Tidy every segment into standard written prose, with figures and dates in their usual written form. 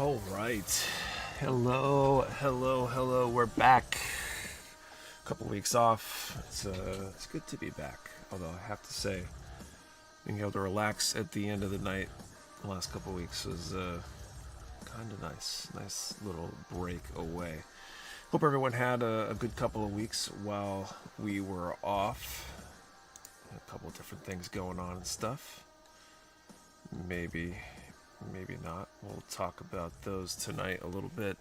All right. Hello. We're back. A couple weeks off. It's good to be back. Although I have to say, being able to relax at the end of the night the last couple weeks was kind of nice. Nice little break away. Hope everyone had a good couple of weeks while we were off. A couple of different things going on and stuff. Maybe not. We'll talk about those tonight a little bit.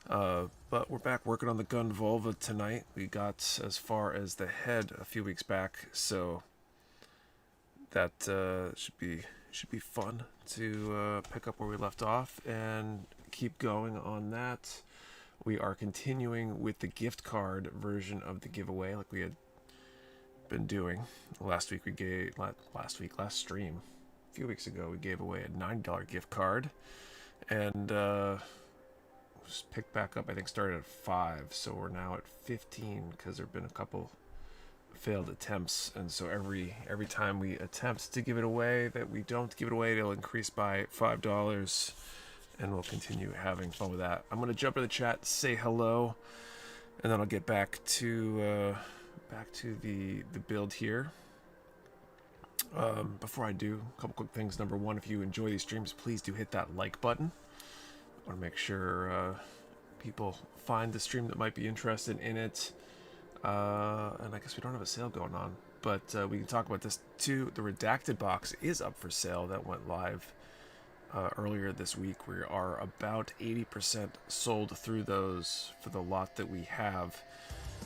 But we're back working on the gun Volva tonight. We got as far as the head a few weeks back, so that should be fun to pick up where we left off and keep going on that. We are continuing with the gift card version of the giveaway, like we had been doing. Last stream. A few weeks ago, we gave away a $9 gift card, and just picked back up. I think started at 5, so we're now at 15 because there've been a couple failed attempts, and so every time we attempt to give it away, that we don't give it away, it'll increase by $5, and we'll continue having fun with that. I'm gonna jump in the chat, say hello, and then I'll get back to the build here. Before I do, a couple quick things. Number one, if you enjoy these streams, please do hit that like button. I want to make sure people find the stream that might be interested in it. And I guess we don't have a sale going on, but we can talk about this too. The redacted box is up for sale. That went live earlier this week. We are about 80% sold through those for the lot that we have.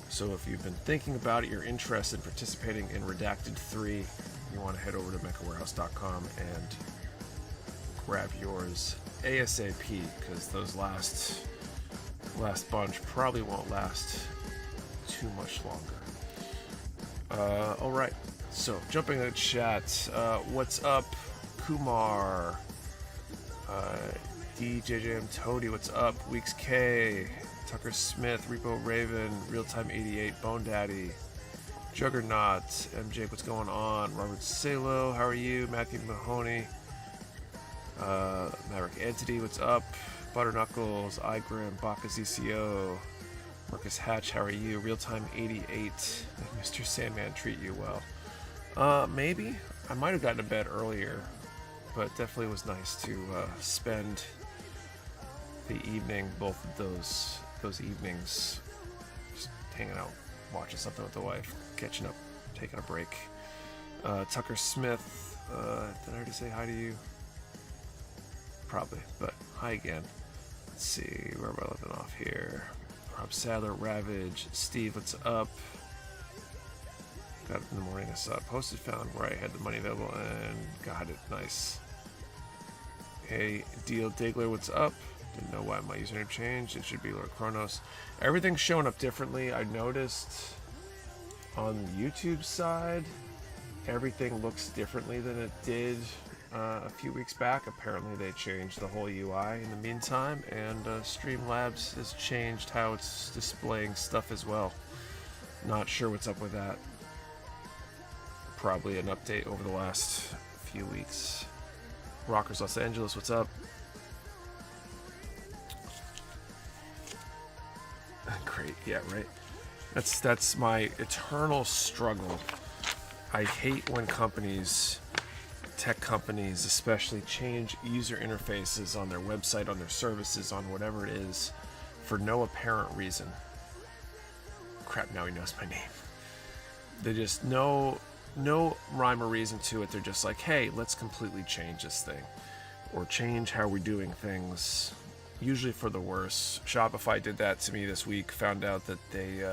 So if you've been thinking about it, you're interested in participating in Redacted 3, you want to head over to mechawarehouse.com and grab yours ASAP, because those last bunch probably won't last too much longer. All right, so jumping in the chat, what's up, Kumar? DJJM Toady, what's up? Weeks K, Tucker Smith, Repo Raven, Realtime 88, Bone Daddy, Juggernaut, MJ, what's going on? Robert Salo, how are you? Matthew Mahoney, Maverick Entity, what's up? Butterknuckles, Igrim, Baka ZCO, Marcus Hatch, how are you? Realtime 88, Mr. Sandman, treat you well. Maybe. I might have gotten to bed earlier, but definitely was nice to spend the evening, both of those evenings, just hanging out, watching something with the wife, catching up, taking a break. Tucker Smith, did I already say hi to you? Probably, but hi again. Let's see, where am I living off here? Rob Sadler, Ravage, Steve, what's up? Got it in the morning, I saw it posted, found where I had the money available, and got it, nice. Hey, Deal Digler, what's up? Didn't know why my username changed. It should be Lord Kronos. Everything's showing up differently. I noticed on the YouTube side, everything looks differently than it did a few weeks back. Apparently they changed the whole UI in the meantime, and Streamlabs has changed how it's displaying stuff as well. Not sure what's up with that. Probably an update over the last few weeks. Rockers Los Angeles, what's up? Great, yeah, right. That's my eternal struggle. I hate when tech companies especially, change user interfaces on their website, on their services, on whatever it is, for no apparent reason. Crap, now he knows my name. They just no rhyme or reason to it. They're just like, hey, let's completely change this thing, or change how we're doing things, usually for the worse. Shopify did that to me this week. Found out that they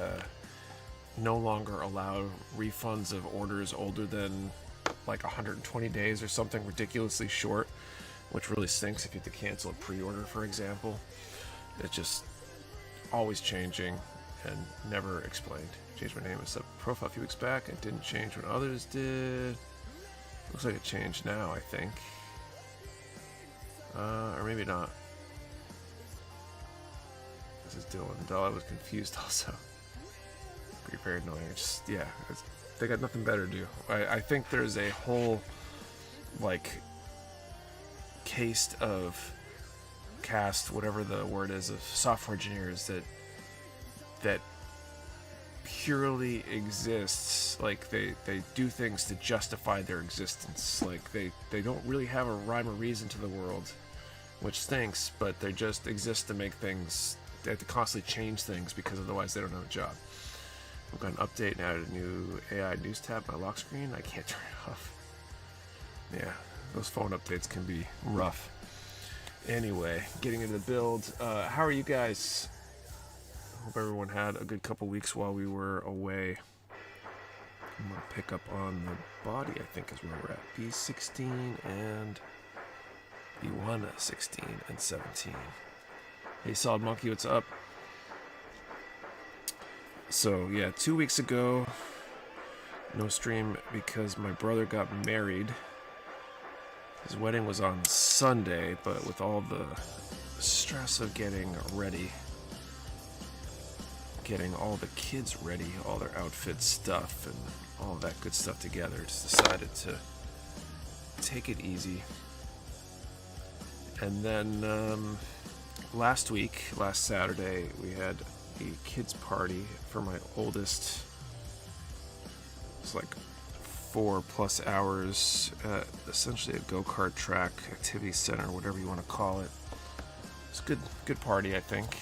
no longer allow refunds of orders older than like 120 days or something ridiculously short, which really stinks if you have to cancel a pre-order, for example. It's just always changing and never explained. Changed my name and stuff profile a few weeks back. It didn't change when others did. Looks like it changed now, I think. Or maybe not. This is Dylan. I was confused also. Pretty very annoying. It's just, yeah, they got nothing better to do. I think there's a whole, like, case of cast, whatever the word is, of software engineers that purely exists, like they do things to justify their existence. Like they don't really have a rhyme or reason to the world, which stinks, but they just exist to make things. They have to constantly change things because otherwise they don't have a job. I've got an update and added a new AI news tab on my lock screen. I can't turn it off. Yeah, those phone updates can be rough. Anyway, getting into the build. How are you guys? Hope everyone had a good couple weeks while we were away. I'm going to pick up on the body, I think is where we're at. B16 and B1, 16 and 17. Hey, Solid Monkey, what's up? So, yeah, 2 weeks ago, no stream because my brother got married. His wedding was on Sunday, but with all the stress of getting ready, getting all the kids ready, all their outfit stuff, and all that good stuff together, just decided to take it easy. And then last Saturday, we had a kids party for my oldest. It's like 4+ hours at essentially a go-kart track, activity center, whatever you want to call it. It's a good party, I think.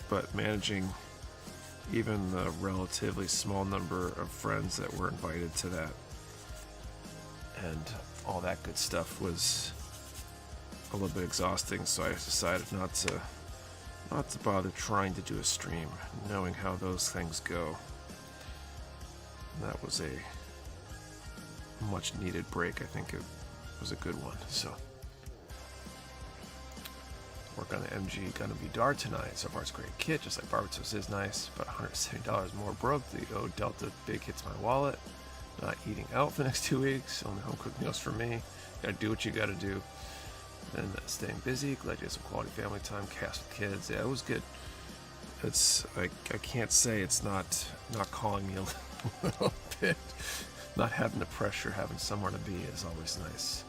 But managing even the relatively small number of friends that were invited to that and all that good stuff was a little bit exhausting, so I decided not to bother trying to do a stream, knowing how those things go. And that was a much needed break. I think it was a good one. So work on the MG Gonna Be Dar tonight. So far it's a great kit, just like Barbatos is nice, but $170 more broke. The O Delta big hits my wallet. Not eating out for the next 2 weeks. Only home cooked meals for me. Gotta do what you gotta do. And staying busy. Glad you had some quality family time. Cast with kids. Yeah, it was good. It's I can't say it's not calling me a little bit. Not having the pressure, having somewhere to be is always nice.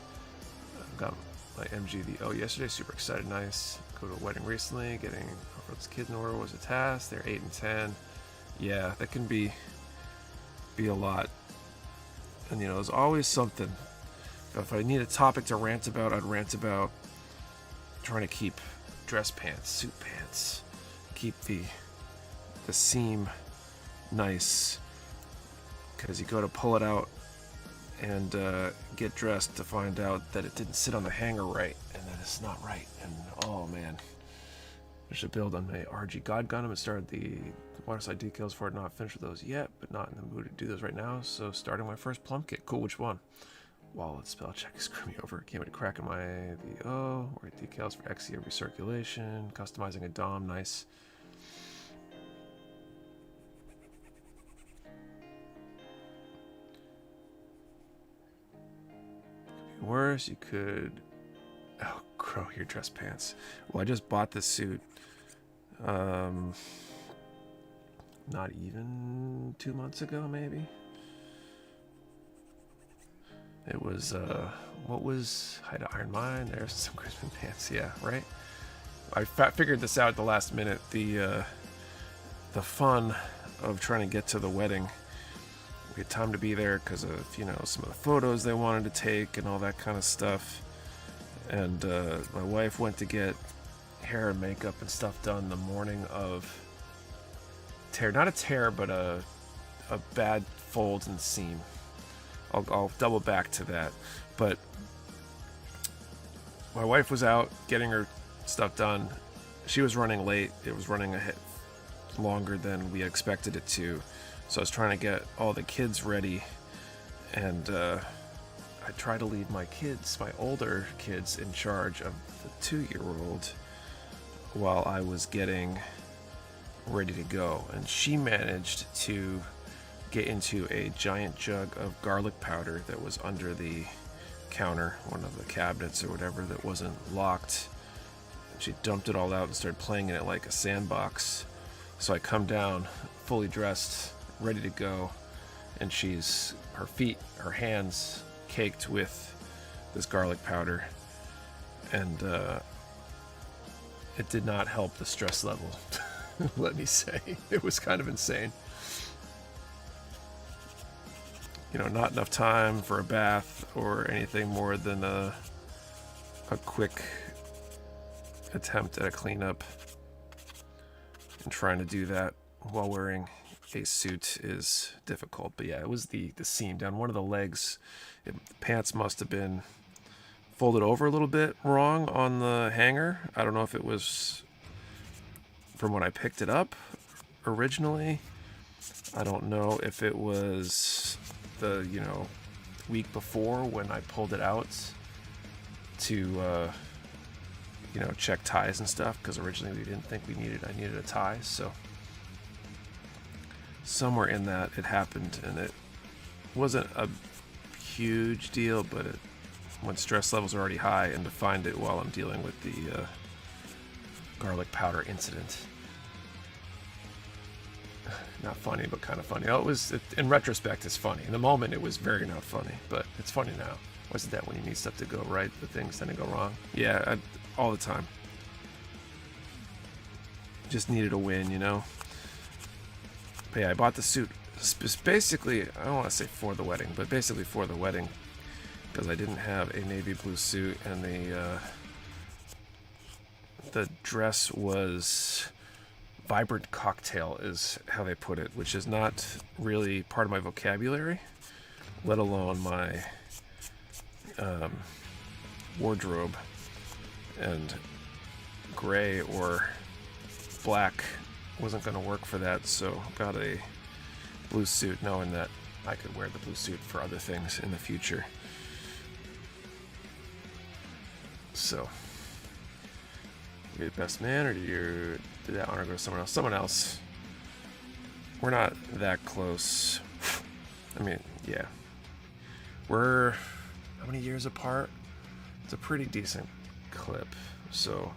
I've got my MG yesterday, super excited, nice. Go to a wedding recently, getting those kids in order was a task. They're 8 and 10. Yeah, that can be a lot. And there's always something. If I need a topic to rant about, I'd rant about trying to keep dress pants, suit pants, keep the seam nice, because you go to pull it out and get dressed to find out that it didn't sit on the hanger right, and that it's not right. And oh man, I should build on my RG God Gundam and started the waterside decals for it. Not finished with those yet, but not in the mood to do those right now. So starting my first plum kit. Cool, which one? Wallet spell check, screw me over. Can't wait to crack in my VO. Work decals for XE recirculation. Customizing a DOM, nice. Worse, you could grow your dress pants. Well, I just bought this suit not even 2 months ago, maybe. It was what was Hide to Iron Mine. There's some Crispin pants. Yeah, right. I figured this out at the last minute. The fun of trying to get to the wedding. We had time to be there because of some of the photos they wanted to take and all that kind of stuff. And my wife went to get hair and makeup and stuff done the morning of not a tear, but a bad fold and seam. I'll double back to that. But my wife was out getting her stuff done. She was running late. It was running longer than we expected it to. So I was trying to get all the kids ready, and I tried to leave my older kids, in charge of the 2-year-old while I was getting ready to go. And she managed to get into a giant jug of garlic powder that was under the counter, one of the cabinets or whatever, that wasn't locked. And she dumped it all out and started playing in it like a sandbox. So I come down fully dressed, ready to go, and her hands caked with this garlic powder. and it did not help the stress level. Let me say, it was kind of insane. You know, not enough time for a bath or anything more than a quick attempt at a cleanup, and trying to do that while wearing a suit is difficult. But yeah, it was the seam down one of the legs. The pants must have been folded over a little bit wrong on the hanger. I don't know if it was from when I picked it up originally. I don't know if it was the, you know, week before when I pulled it out to you know, check ties and stuff, because originally we didn't think I needed a tie. So somewhere in that it happened, and it wasn't a huge deal, but when stress levels are already high, and to find it while I'm dealing with the garlic powder incident, not funny, but kind of funny. Oh, in retrospect, it's funny. In the moment, it was very not funny, but it's funny now. Wasn't that when you need stuff to go right, the things tend to go wrong? Yeah, all the time. Just needed a win, you know? But yeah, I bought the suit basically, I don't want to say for the wedding, but basically for the wedding, because I didn't have a navy blue suit, and the dress was vibrant cocktail is how they put it, which is not really part of my vocabulary, let alone my wardrobe. And gray or black wasn't going to work for that, so got a blue suit, knowing that I could wear the blue suit for other things in the future. So, you're the best man, or did that honor go to someone else? Someone else. We're not that close. I mean, yeah. We're how many years apart? It's a pretty decent clip. So,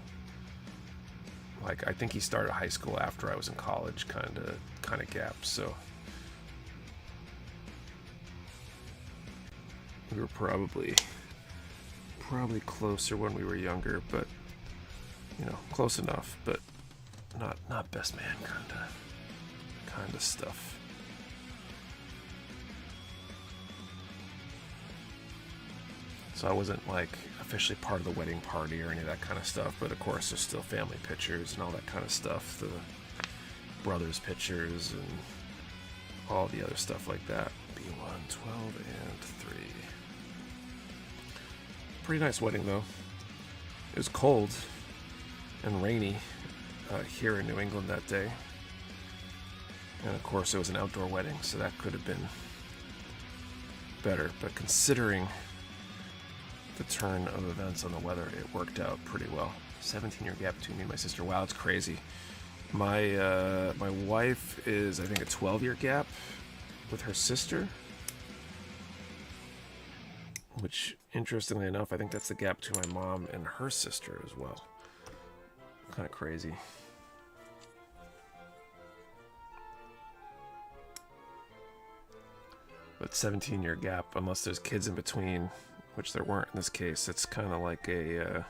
like, I think he started high school after I was in college, kind of gap. So we were probably closer when we were younger, but you know, close enough, but not best man kind of stuff. So I wasn't like officially part of the wedding party or any of that kind of stuff, but of course there's still family pictures and all that kind of stuff, the brothers' pictures and all the other stuff like that. B1, 12, and 3. Pretty nice wedding though. It was cold and rainy here in New England that day. And of course it was an outdoor wedding, so that could have been better. But considering the turn of events on the weather, it worked out pretty well. 17-year gap between me and my sister. Wow, it's crazy. My wife is, I think, a 12-year gap with her sister, which, interestingly enough, I think that's the gap between my mom and her sister as well. Kind of crazy. But 17-year gap, unless there's kids in between, which there weren't in this case, it's kind of like a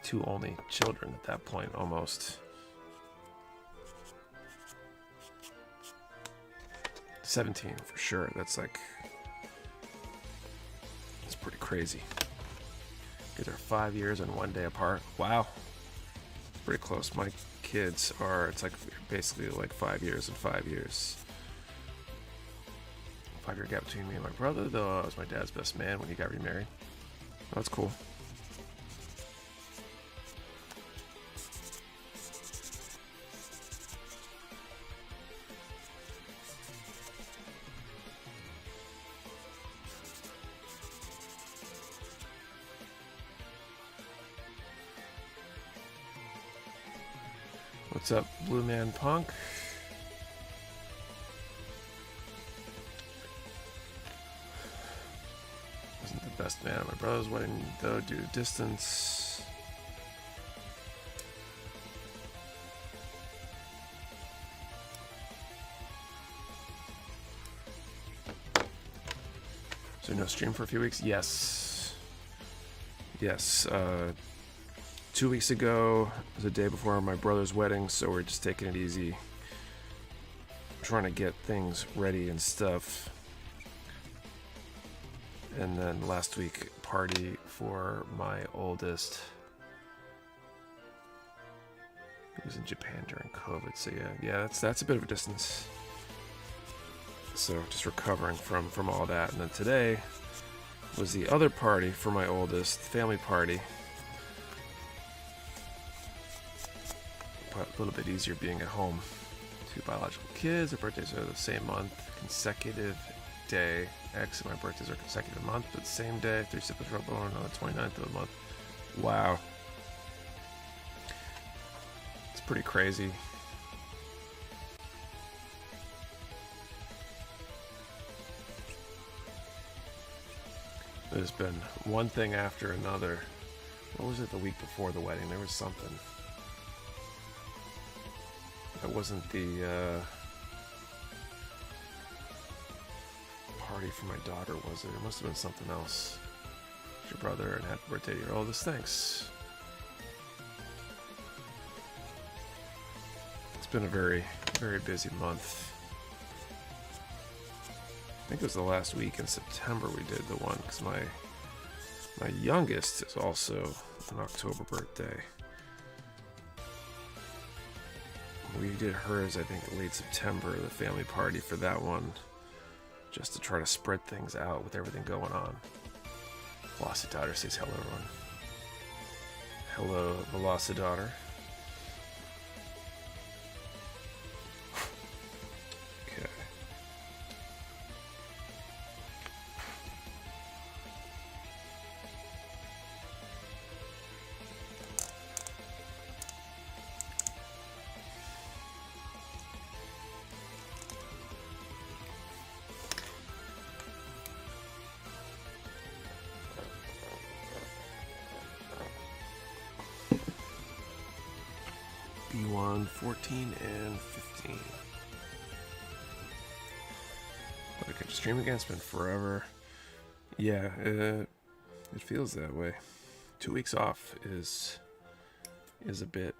two only children at that point, almost. 17 for sure. That's pretty crazy. Kids are 5 years and 1 day apart. Wow, pretty close. My kids are, it's like basically like 5 years and 5 years. 5-year gap between me and my brother, though I was my dad's best man when he got remarried. Oh, that's cool. What's up, Blue Man Punk? Wasn't the best man at my brother's wedding, though, due to distance. So no stream for a few weeks? Yes. Yes, 2 weeks ago was the day before my brother's wedding, so we're just taking it easy, trying to get things ready and stuff. And then last week, party for my oldest. He was in Japan during COVID, so yeah, that's a bit of a distance. So just recovering from all that. And then today was the other party for my oldest, family party. But a little bit easier being at home. 2 biological kids, their birthdays are the same month, consecutive day. Actually, my birthdays are consecutive month, but same day. 3 siblings were born on the 29th of the month. Wow. It's pretty crazy. There's been one thing after another. What was it the week before the wedding? There was something. It wasn't the party for my daughter, was it? It must have been something else. Your brother, and happy birthday to your oldest. Thanks. It's been a very, very busy month. I think it was the last week in September we did the one, because my youngest is also an October birthday. We did hers, I think, late September, the family party for that one, just to try to spread things out with everything going on. Velocidator says hello, everyone. Hello, Velocidator. Okay. B1, 14, and 15. But I could stream again. It's been forever. Yeah, it feels that way. 2 weeks off is a bit.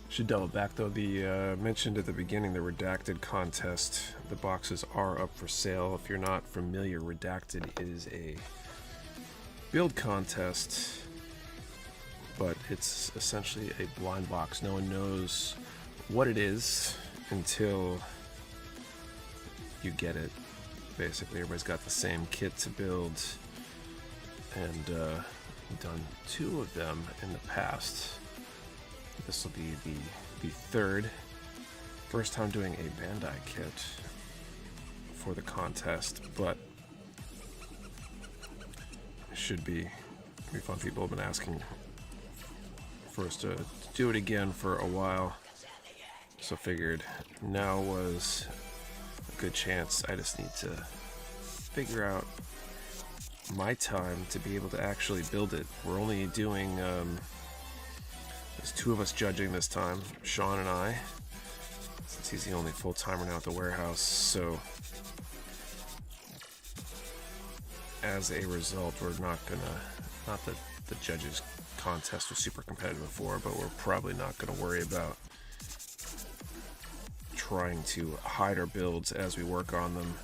Should double back though. The mentioned at the beginning the redacted contest. The boxes are up for sale. If you're not familiar, redacted is a build contest, but it's essentially a blind box. No one knows what it is until you get it. Basically, everybody's got the same kit to build, and we've done 2 of them in the past. This will be the first time doing a Bandai kit for the contest, but it should be fun. People have been asking for us to do it again for a while, so figured now was a good chance. I just need to figure out my time to be able to actually build it. We're only doing there's 2 of us judging this time, Sean and I, since he's the only full-timer now at the warehouse. So as a result, we're not that the judges contest was super competitive before, but we're probably not gonna worry about trying to hide our builds as we work on them,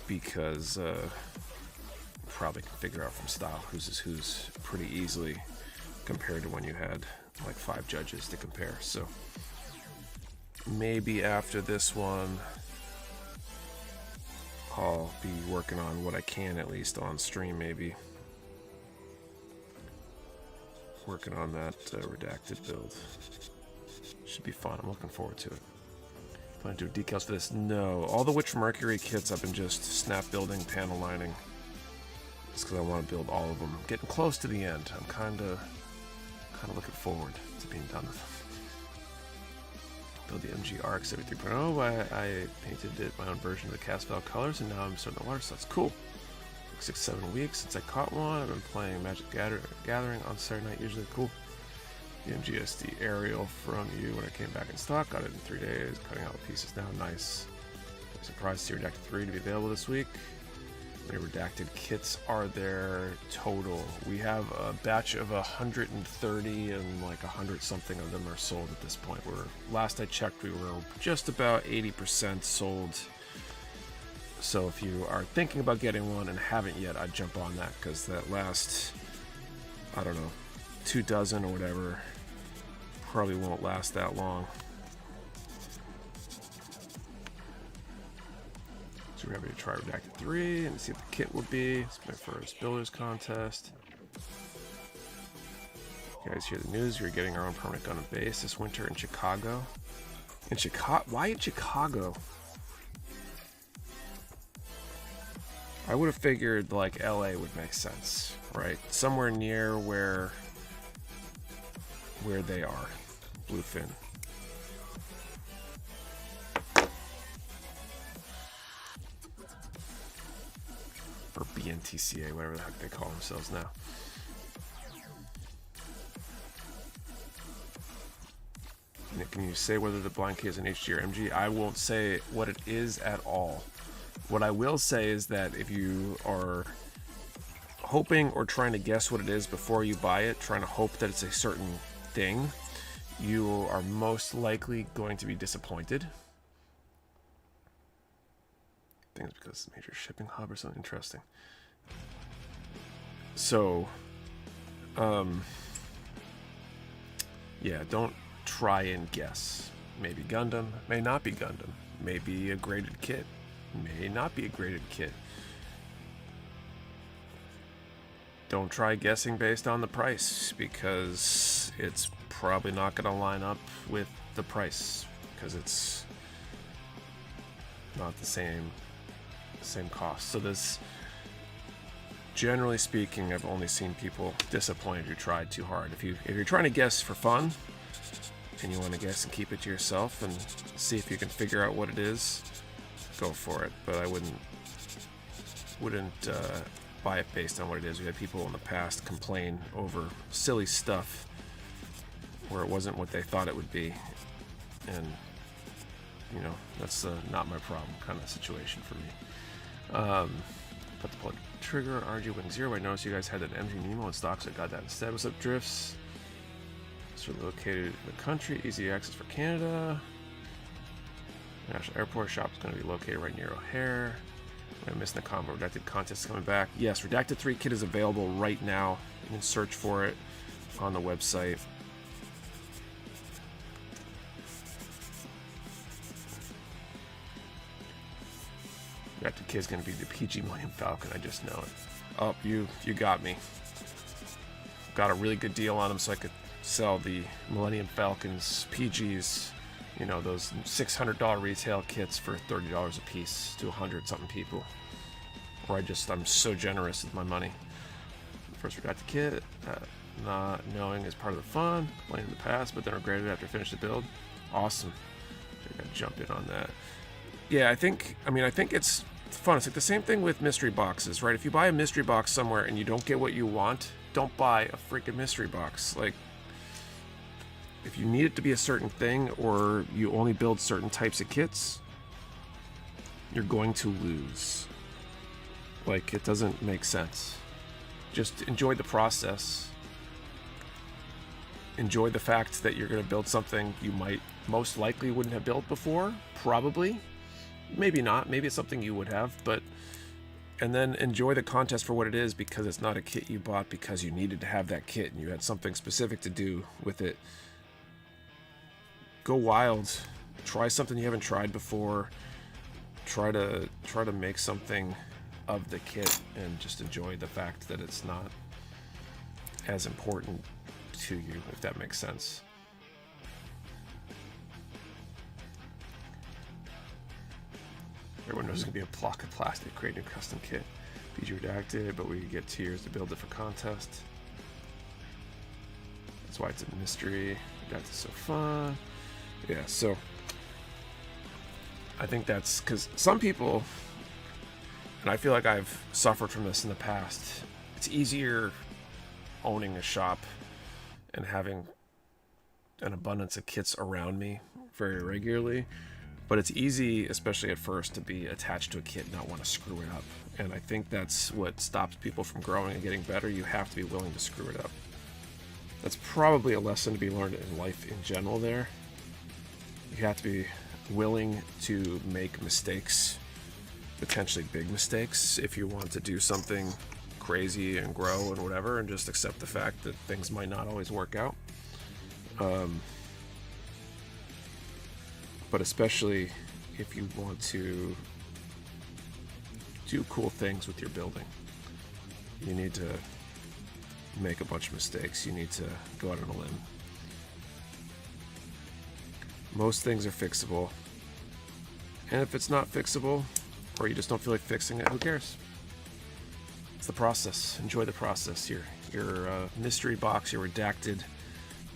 because probably can figure out from style whose is whose pretty easily, compared to when you had like 5 judges to compare. So maybe after this one I'll be working on what I can, at least on stream, maybe working on that redacted build. Should be fun. I'm looking forward to it. Plan to do decals for this? No. All the Witch Mercury kits I've been just snap building, panel lining, just because I want to build all of them. Getting close to the end. I'm kind of looking forward to being done with them. build the MG RX 3.0. I painted it my own version of the cast file colors, and now I'm starting to water, so that's cool. 6-7 weeks since I caught one. I've been playing Magic Gathering on Saturday night, usually. Cool. The MGSD aerial from you when it came back in stock. Got it in 3 days. Cutting out the pieces now. Nice. I'm surprised to see Redacted 3 to be available this week. How many redacted kits are there total? We have a batch of 130 and like 100 something of them are sold at this point. Last I checked, we were just about 80% sold. So if you are thinking about getting one and haven't yet, I'd jump on that, because that last, I don't know, 2 dozen or whatever probably won't last that long. So we're happy to try Redacted 3 and see what the kit will be. It's my first builders contest. You guys hear the news? We're getting our own permanent gun and base this winter in Chicago. In Chicago? Why in Chicago? I would have figured like LA would make sense, right? Somewhere near where they are. Bluefin. Or BNTCA, whatever the heck they call themselves now. Can you say whether the blind key is an HG or MG? I won't say what it is at all. What I will say is that if you are hoping or trying to guess what it is before you buy it, trying to hope that it's a certain thing, you are most likely going to be disappointed. I think it's because it's a major shipping hub or something interesting. So, yeah, don't try and guess. Maybe Gundam, may not be Gundam, maybe a graded kit. May not be a graded kit. Don't try guessing based on the price, because it's probably not going to line up with the price, because it's not the same cost. So this, generally speaking, I've only seen people disappointed who tried too hard. If you're trying to guess for fun and you want to guess and keep it to yourself and see if you can figure out what it is, go for it. But I wouldn't buy it based on what it is. We had people in the past complain over silly stuff where it wasn't what they thought it would be, and you know, that's not my problem kind of situation for me. Put the plug trigger on RG Wing 0. I noticed you guys had an MG Nemo in stock, so I got that instead. What's up, Drifts? Sort of located in the country, easy access for Canada. National Airport shop is going to be located right near O'Hare. I'm missing the combo. Redacted contest is coming back. Yes, Redacted 3 kit is available right now. You can search for it on the website. Redacted kit is going to be the PG Millennium Falcon. I just know it. Oh, you got me. Got a really good deal on them, so I could sell the Millennium Falcons PGs. You know, those $600 retail kits for $30 a piece to 100-something people. Or I'm so generous with my money. First Redacted kit, not knowing is part of the fun. Playing in the past, but then regretted after finish the build. Awesome. I gotta jump in on that. Yeah, I think it's fun. It's like the same thing with mystery boxes, right? If you buy a mystery box somewhere and you don't get what you want, don't buy a freaking mystery box. Like, if you need it to be a certain thing, or you only build certain types of kits, you're going to lose. Like, it doesn't make sense. Just enjoy the process. Enjoy the fact that you're going to build something you most likely wouldn't have built before. Probably. Maybe not. Maybe it's something you would have, but... And then enjoy the contest for what it is, because it's not a kit you bought because you needed to have that kit and you had something specific to do with it. Go wild. Try something you haven't tried before. Try to make something of the kit, and just enjoy the fact that it's not as important to you, if that makes sense. Everyone knows it's going to be a block of plastic creating a custom kit. PG Redacted, but we get tiers to build it for contest. That's why it's a mystery. Redacted is so fun. Yeah, so I think that's because some people, and I feel like I've suffered from this in the past, it's easier owning a shop and having an abundance of kits around me very regularly. But it's easy, especially at first, to be attached to a kit and not want to screw it up. And I think that's what stops people from growing and getting better. You have to be willing to screw it up. That's probably a lesson to be learned in life in general there. You have to be willing to make mistakes, potentially big mistakes, if you want to do something crazy and grow and whatever, and just accept the fact that things might not always work out. But especially if you want to do cool things with your building, you need to make a bunch of mistakes. You need to go out on a limb. Most things are fixable. And if it's not fixable, or you just don't feel like fixing it, who cares? It's the process. Enjoy the process. Your mystery box, your redacted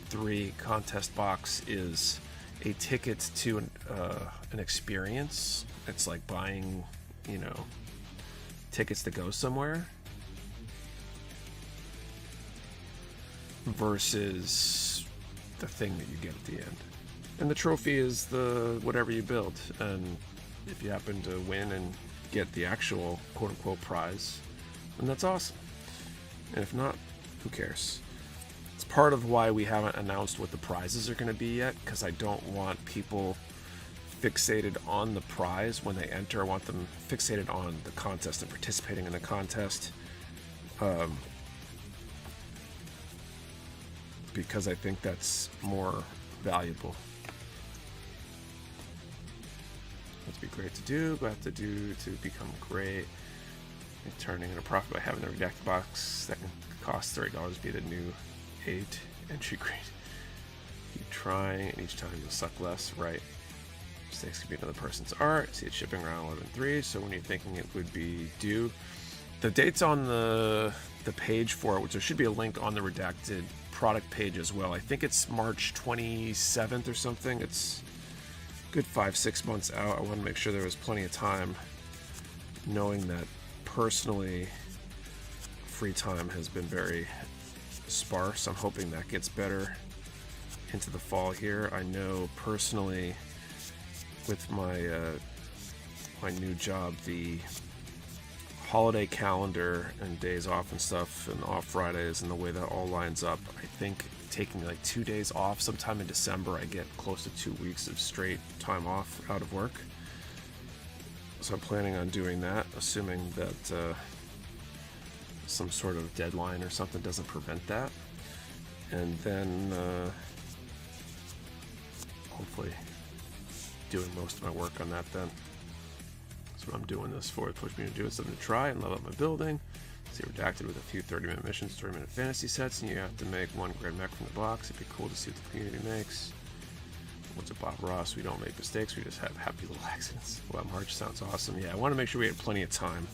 3 contest box is a ticket to an experience. It's like buying, tickets to go somewhere versus the thing that you get at the end. And the trophy is the whatever you build. And if you happen to win and get the actual quote-unquote prize, then that's awesome. And if not, who cares? It's part of why we haven't announced what the prizes are going to be yet, because I don't want people fixated on the prize when they enter. I want them fixated on the contest and participating in the contest, because I think that's more valuable. That'd be great to do, but to become great and turning in a profit by having a redacted box that can cost $30 via the new 8 entry grade. Keep trying, and each time you'll suck less. Right. Mistakes could be another person's art. See it shipping around 11/3. So when you're thinking it would be due, the date's on the page for it, which there should be a link on the redacted product page as well. I think it's March 27th or something. It's good 5-6 months out. I want to make sure there was plenty of time, knowing that personally free time has been very sparse. I'm hoping that gets better into the fall here. I know personally with my my new job, the holiday calendar and days off and stuff and off Fridays and the way that all lines up, I think taking like 2 days off sometime in December, I get close to 2 weeks of straight time off out of work. So I'm planning on doing that, assuming that some sort of deadline or something doesn't prevent that. And then hopefully doing most of my work on that then. That's what I'm doing this for. It pushed me to do it, something to try and level up my building. See redacted with a few 30-minute missions, 30-minute fantasy sets, and you have to make 1 grand mech from the box. It'd be cool to see what the community makes. What's up, Bob Ross? We don't make mistakes, we just have happy little accidents. Well, March sounds awesome. Yeah, I want to make sure we have plenty of time,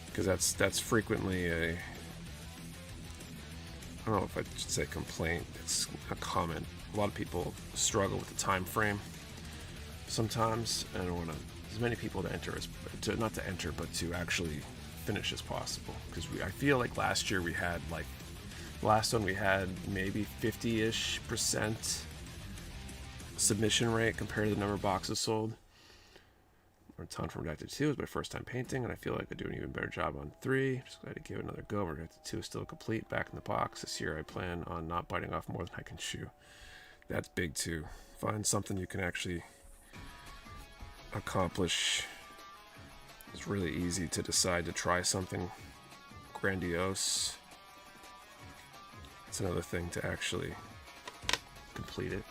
because that's frequently a, I don't know if I should say complaint, it's a comment. A lot of people struggle with the time frame sometimes, and I want as many people to enter not to enter, but to actually finish as possible. Because I feel like last year we had last one we had maybe 50-ish% submission rate compared to the number of boxes sold. Or a ton from Redacted 2 is my first time painting, and I feel like I do an even better job on 3. Just glad to give it another go. Redacted 2 is still complete, back in the box. This year I plan on not biting off more than I can chew. That's big too. Find something you can actually accomplish. It's really easy to decide to try something grandiose. It's another thing to actually complete it.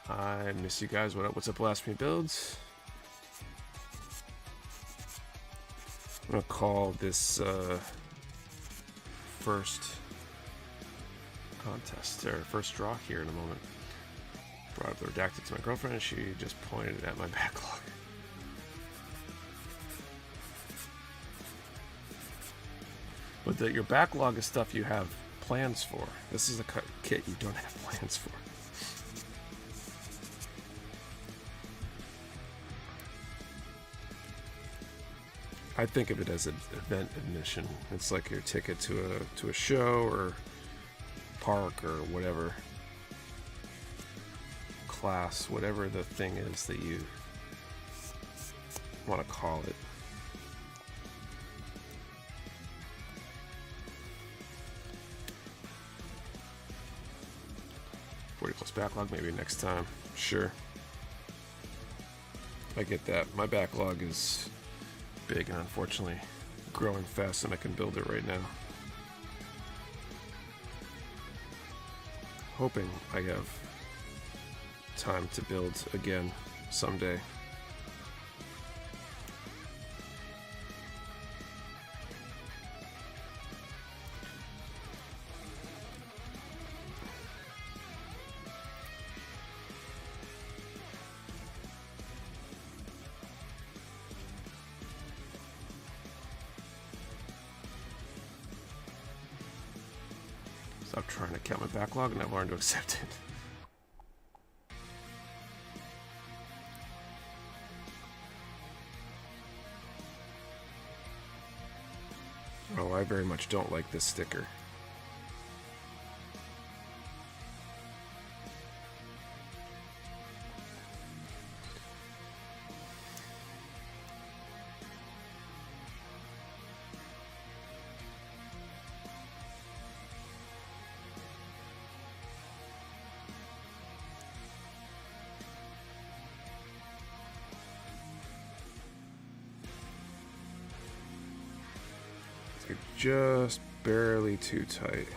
I miss you guys. What's up, Blasphemy Builds? I'm gonna call this first contest, or first draw here in a moment. Brought up the redacted to my girlfriend and she just pointed at my backlog. But your backlog is stuff you have plans for. This is a kit you don't have plans for. I think of it as an event admission. It's like your ticket to a show or park or whatever, class, whatever the thing is that you want to call it. Plus backlog, maybe next time. Sure. I get that. My backlog is big and unfortunately growing faster than I can build it right now. Hoping I have time to build again someday. Stop trying to count my backlog and I've learned to accept it. Oh, I very much don't like this sticker. Just barely too tight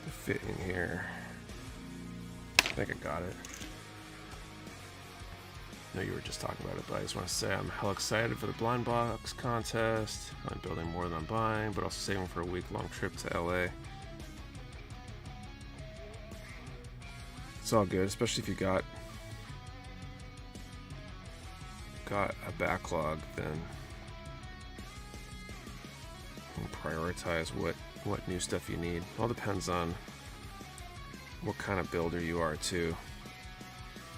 to fit in here. I think I got it. I know you were just talking about it, but I just want to say I'm hell excited for the blind box contest. I'm building more than I'm buying, but also saving for a week-long trip to LA. It's all good, especially if you got a backlog, then prioritize what new stuff you need. All depends on what kind of builder you are too.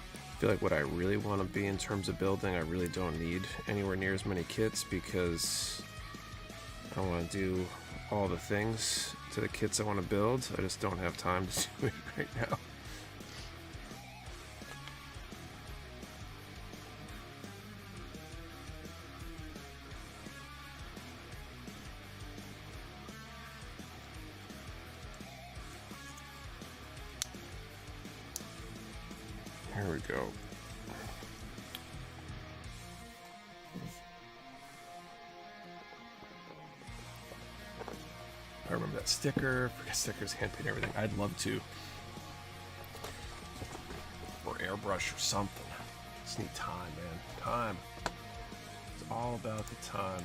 I feel like what I really want to be in terms of building, I really don't need anywhere near as many kits because I want to do all the things to the kits I want to build. I just don't have time to do it right now. Here we go. I remember that sticker. Forget stickers, hand paint everything. I'd love to. Or airbrush or something. Just need time, man. Time. It's all about the time.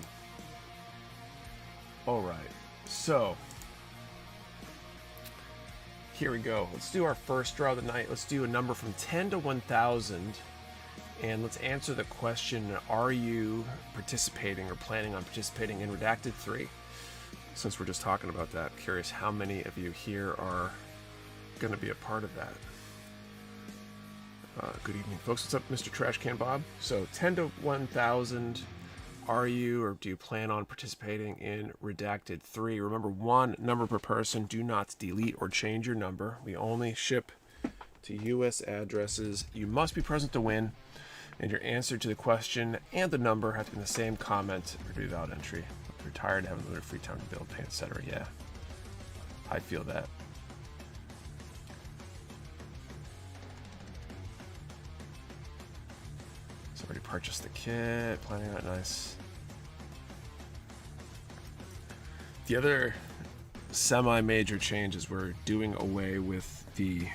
Alright. So here we go. Let's do our first draw of the night. Let's do a number from 10 to 1,000. And let's answer the question, are you participating or planning on participating in Redacted 3? Since we're just talking about that, curious how many of you here are going to be a part of that. Good evening, folks. What's up, Mr. Trash Can Bob? So 10 to 1,000. Are you or do you plan on participating in Redacted 3? Remember, one number per person. Do not delete or change your number. We only ship to U.S. addresses. You must be present to win, and your answer to the question and the number have to be in the same comment or to be valid entry. If you're tired, having a little free time to build, paint, etc. Yeah, I feel that. Already purchased the kit, planning that. Nice. The other semi-major change is we're doing away with the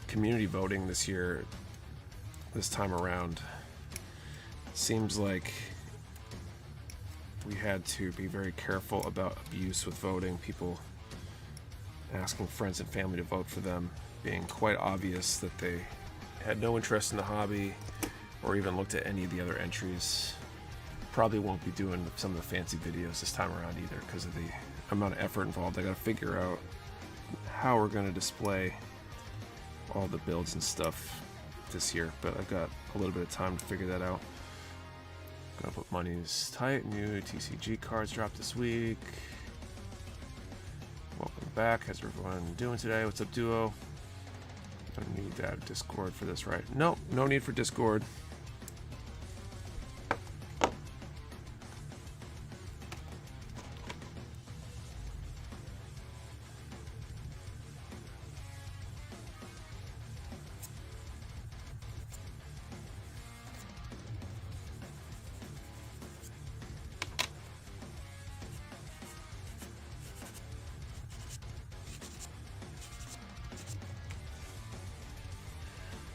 community voting this year, this time around. Seems like we had to be very careful about abuse with voting, people asking friends and family to vote for them, being quite obvious that they had no interest in the hobby or even looked at any of the other entries. Probably won't be doing some of the fancy videos this time around either because of the amount of effort involved. I gotta figure out how we're gonna display all the builds and stuff this year, but I've got a little bit of time to figure that out. Up with money's tight. New TCG cards dropped this week. Welcome back. How's everyone doing today? What's up, Duo? Don't need to add Discord for this, right? Nope, no need for Discord.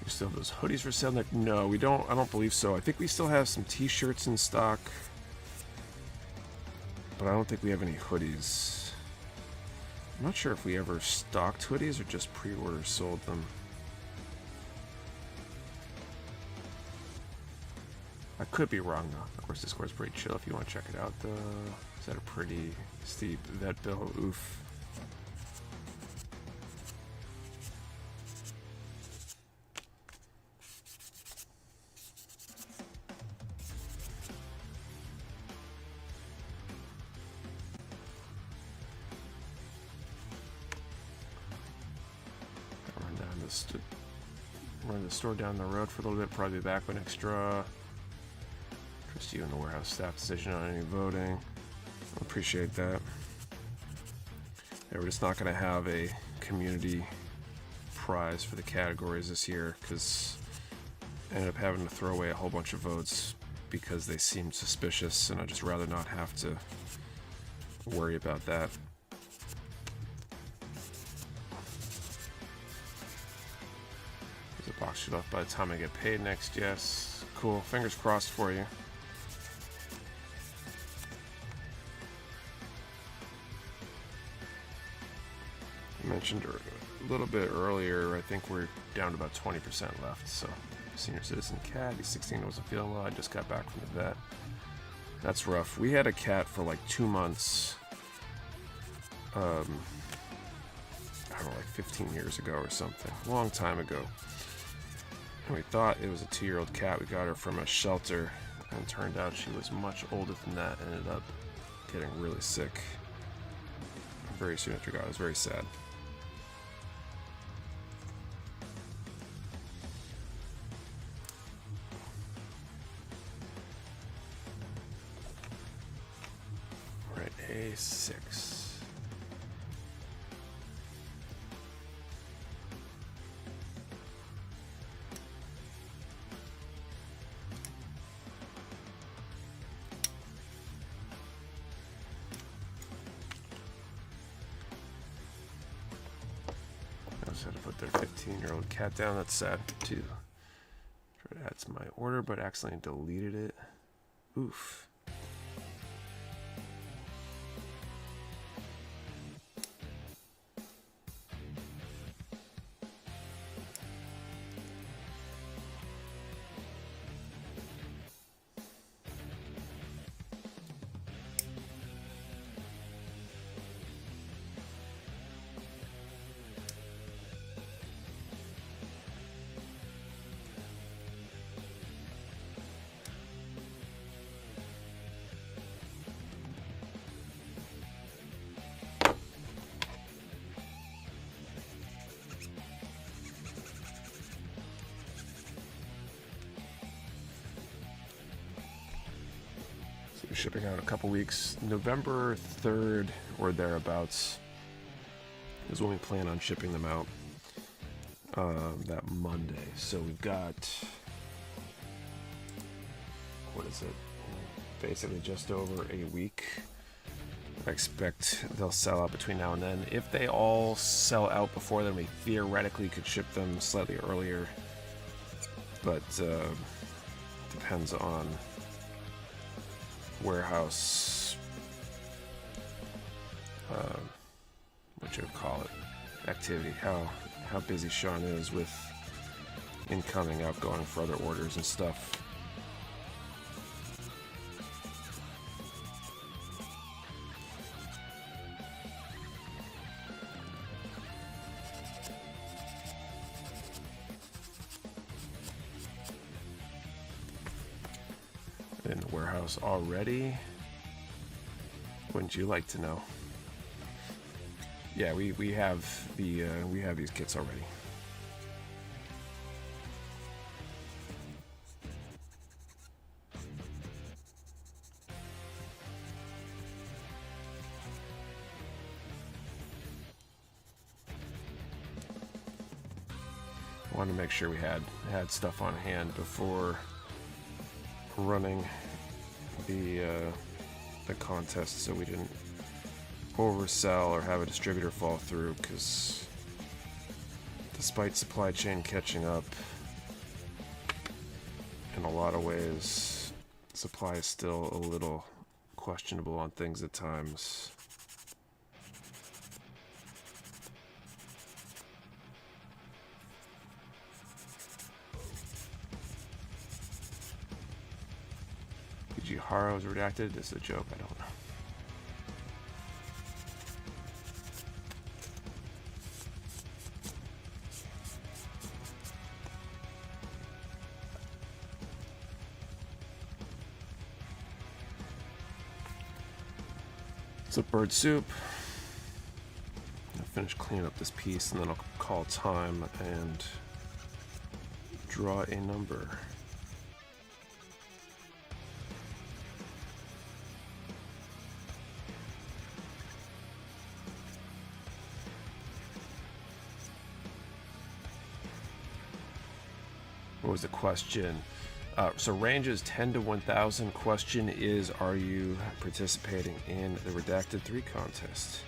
Still have those hoodies for sale? No, we don't. I don't believe so. I think we still have some t-shirts in stock, but I don't think we have any hoodies. I'm not sure if we ever stocked hoodies or just pre-order sold them. I could be wrong though. Of course, Discord's pretty chill if you want to check it out though. Is that a pretty steep vet bill? Oof. Run the store down the road for a little bit, probably be back when extra. Trust you and the warehouse staff decision on any voting. I appreciate that. Yeah, we're just not going to have a community prize for the categories this year because I ended up having to throw away a whole bunch of votes because they seemed suspicious, and I'd just rather not have to worry about that. Box should off by the time I get paid next. Yes, cool. Fingers crossed for you. I mentioned a little bit earlier, I think we're down to about 20% left. So, senior citizen cat, he's 16, wasn't feeling well. I just got back from the vet. That's rough. We had a cat for like 2 months. I don't know, like 15 years ago or something. A long time ago. And we thought it was a 2-year-old cat. We got her from a shelter, and it turned out she was much older than that and ended up getting really sick very soon after we got her. It was very sad. We're at A6. Had to put their 15-year-old cat down. That's sad too. Try to add to my order, but accidentally deleted it. Oof. Shipping out in a couple weeks. November 3rd or thereabouts is when we plan on shipping them out. That Monday. So we've got, what is it? Basically just over a week. I expect they'll sell out between now and then. If they all sell out before then, we theoretically could ship them slightly earlier. But depends on warehouse, what you would call it, activity, how busy Sean is with incoming, outgoing for other orders and stuff. Warehouse already? Wouldn't you like to know? Yeah, we have these kits already. I wanted to make sure we had stuff on hand before running the contest, so we didn't oversell or have a distributor fall through, because despite supply chain catching up in a lot of ways, supply is still a little questionable on things at times. Haro was redacted. This is a joke. I don't know. So bird soup. I'll finish cleaning up this piece, and then I'll call time and draw a number. What was the question? So ranges 10 to 1,000. Question is, are you participating in the Redacted 3 contest?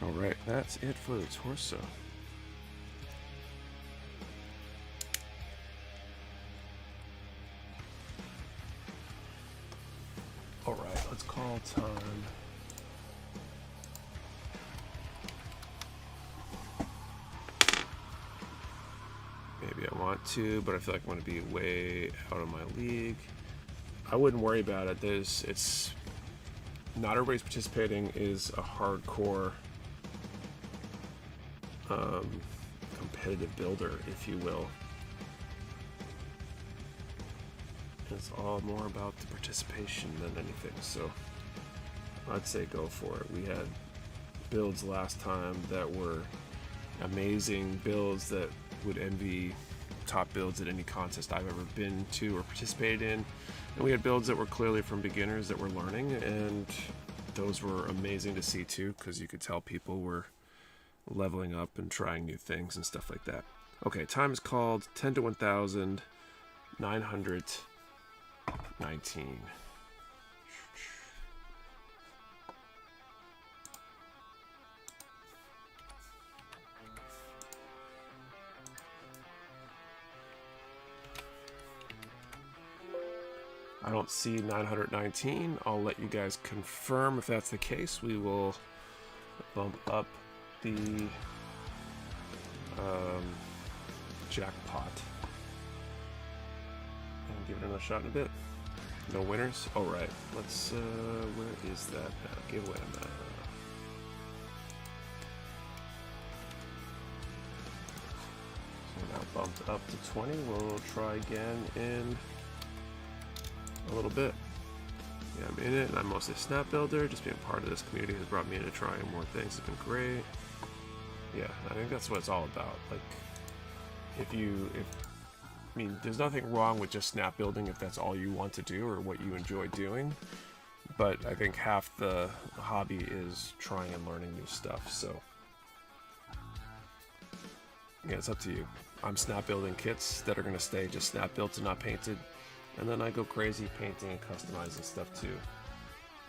Alright, that's it for the torso. Alright, let's call time. Maybe I want to, but I feel like I'm going to be way out of my league. I wouldn't worry about it. It's not everybody's participating is a hardcore competitive builder, if you will. It's all more about the participation than anything, so I'd say go for it. We had builds last time that were amazing builds that would envy top builds at any contest I've ever been to or participated in, and we had builds that were clearly from beginners that were learning, and those were amazing to see too, because you could tell people were leveling up and trying new things and stuff like that. Okay, time is called 10 to 1,919. I don't see 919. I'll let you guys confirm if that's the case. We will bump up the jackpot and give it another shot in a bit. No winners? Alright, let's where is that now? Giveaway amount. So now bumped up to 20. We'll try again in a little bit. Yeah, I'm in it, and I'm mostly a snap builder. Just being part of this community has brought me into trying more things. It's been great. Yeah, I think that's what it's all about. Like, I mean, there's nothing wrong with just snap building if that's all you want to do or what you enjoy doing. But I think half the hobby is trying and learning new stuff. So, yeah, it's up to you. I'm snap building kits that are going to stay just snap built and not painted. And then I go crazy painting and customizing stuff too.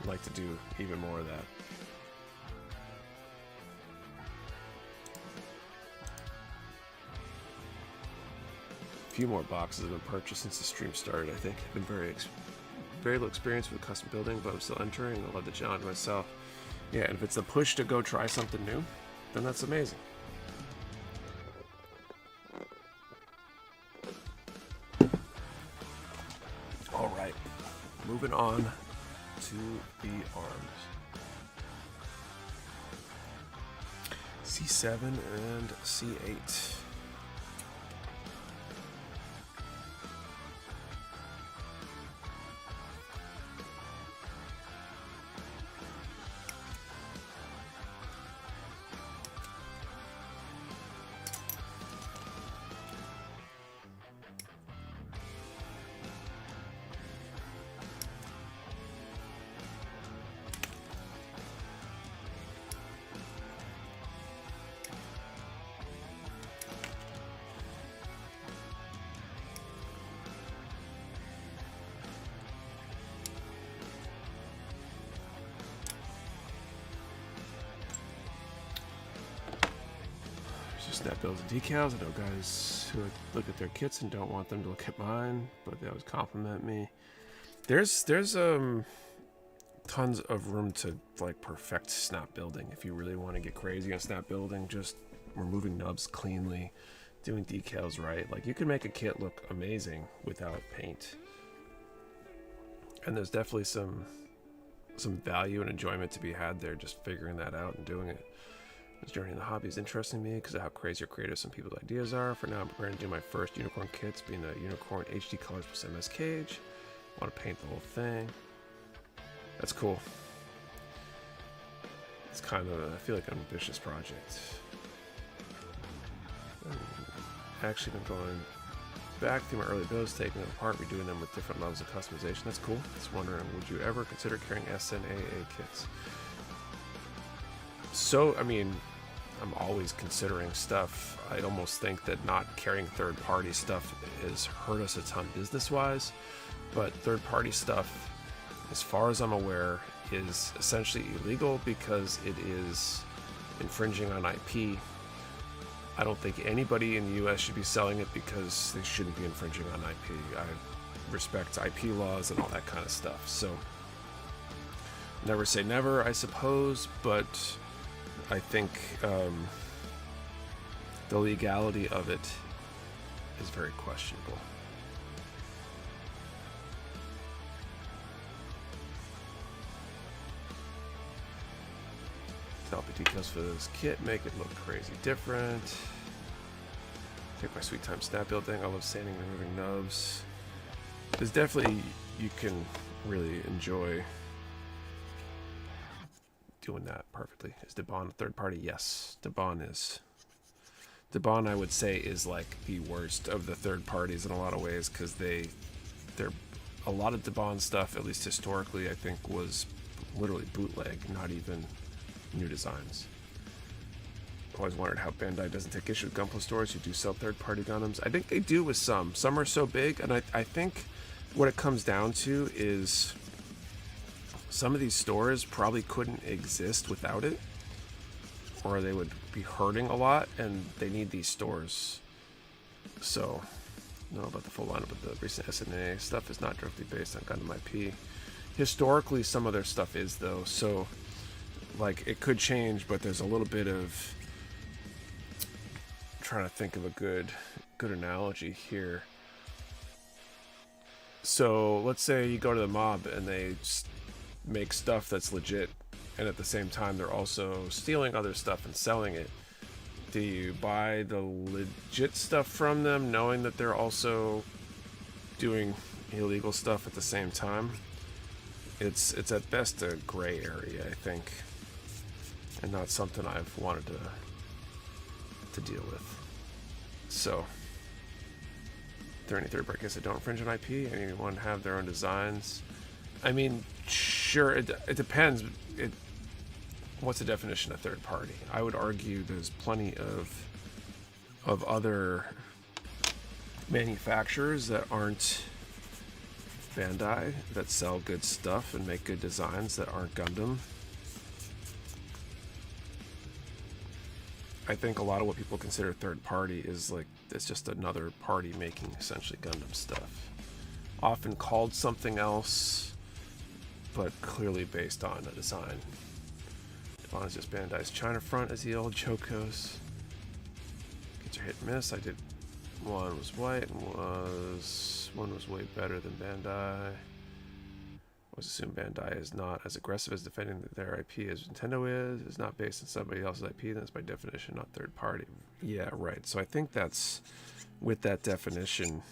I'd like to do even more of that. A few more boxes have been purchased since the stream started, I think. I've been very little experience with custom building, but I'm still entering. I love the challenge myself. Yeah, and if it's a push to go try something new, then that's amazing. moving on to the arms. C7 and C8. Snap builds and decals. I know guys who look at their kits and don't want them to look at mine, but they always compliment me. There's tons of room to like perfect snap building if you really want to get crazy on snap building. Just removing nubs cleanly, doing decals right. Like you can make a kit look amazing without paint. And there's definitely some value and enjoyment to be had there, just figuring that out and doing it. This journey in the hobby is interesting to me because of how crazy or creative some people's ideas are. For now, I'm preparing to do my first unicorn kits, being the unicorn HD colors plus MS cage. I want to paint the whole thing. That's cool. It's kind of, I feel like an ambitious project. I've actually been going back through my early builds, taking them apart, redoing them with different levels of customization. That's cool. Just wondering, would you ever consider carrying SNAA kits? So, I mean, I'm always considering stuff. I almost think that not carrying third-party stuff has hurt us a ton business-wise, but third-party stuff, as far as I'm aware, is essentially illegal because it is infringing on IP. I don't think anybody in the US should be selling it because they shouldn't be infringing on IP. I respect IP laws and all that kind of stuff. So, never say never, I suppose, but I think the legality of it is very questionable. Develop the details for this kit, make it look crazy different. Take my sweet time snap building. I love sanding and removing nubs. There's definitely, you can really enjoy doing that perfectly. Is Debon a third party? Yes, Debon is. Debon, I would say, is like the worst of the third parties in a lot of ways because they're a lot of Debon stuff, at least historically, I think was literally bootleg, not even new designs. Always wondered how Bandai doesn't take issue with Gunpla stores who do sell third-party Gundams. I think they do with some. Some are so big, and I think what it comes down to is some of these stores probably couldn't exist without it, or they would be hurting a lot, and they need these stores. So, I don't know about the full lineup, but the recent SNA stuff is not directly based on Gundam IP. Historically, some of their stuff is, though, so like it could change, but there's a little bit of trying to think of a good analogy here. So let's say you go to the mob and they make stuff that's legit, and at the same time they're also stealing other stuff and selling it. Do you buy the legit stuff from them knowing that they're also doing illegal stuff at the same time? It's at best a gray area, I think, and not something I've wanted to deal with. So, are there any third parties that don't infringe on IP? Anyone have their own designs? I mean, sure, it depends. What's the definition of third party? I would argue there's plenty of other manufacturers that aren't Bandai that sell good stuff and make good designs that aren't Gundam. I think a lot of what people consider third party is like, it's just another party making essentially Gundam stuff. Often called something else, but clearly based on a design. Devon is just Bandai's China front, as the old joke goes. Gets your hit and miss. I did one was white and one was way better than Bandai. Let's assume Bandai is not as aggressive as defending their IP as Nintendo is not based on somebody else's IP, then it's by definition not third party. Yeah, right. So I think that's, with that definition,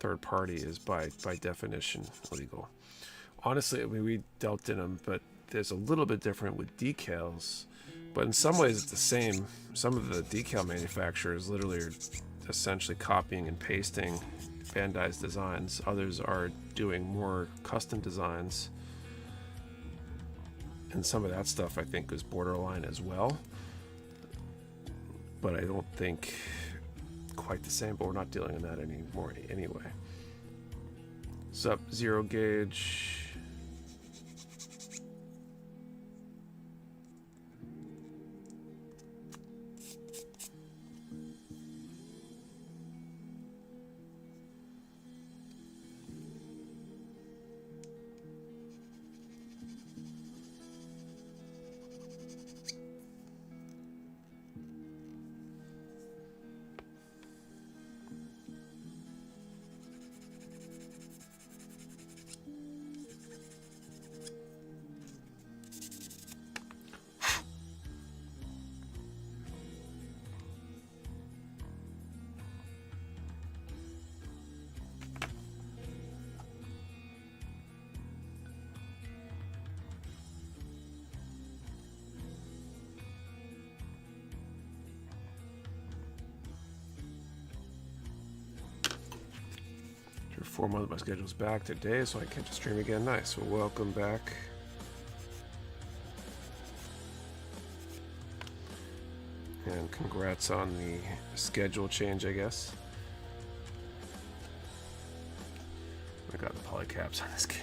third party is by definition illegal. Honestly, I mean, we dealt in them, but there's a little bit different with decals. But in some ways, it's the same. Some of the decal manufacturers literally are essentially copying and pasting Bandai's designs. Others are doing more custom designs. And some of that stuff, I think, is borderline as well. But I don't think quite the same, but we're not dealing in that anymore anyway. Sup, Zero Gauge. After 4 months, my schedule's back today, so I can just stream again. Nice. Well, welcome back. And congrats on the schedule change, I guess. I got the polycaps on this kid.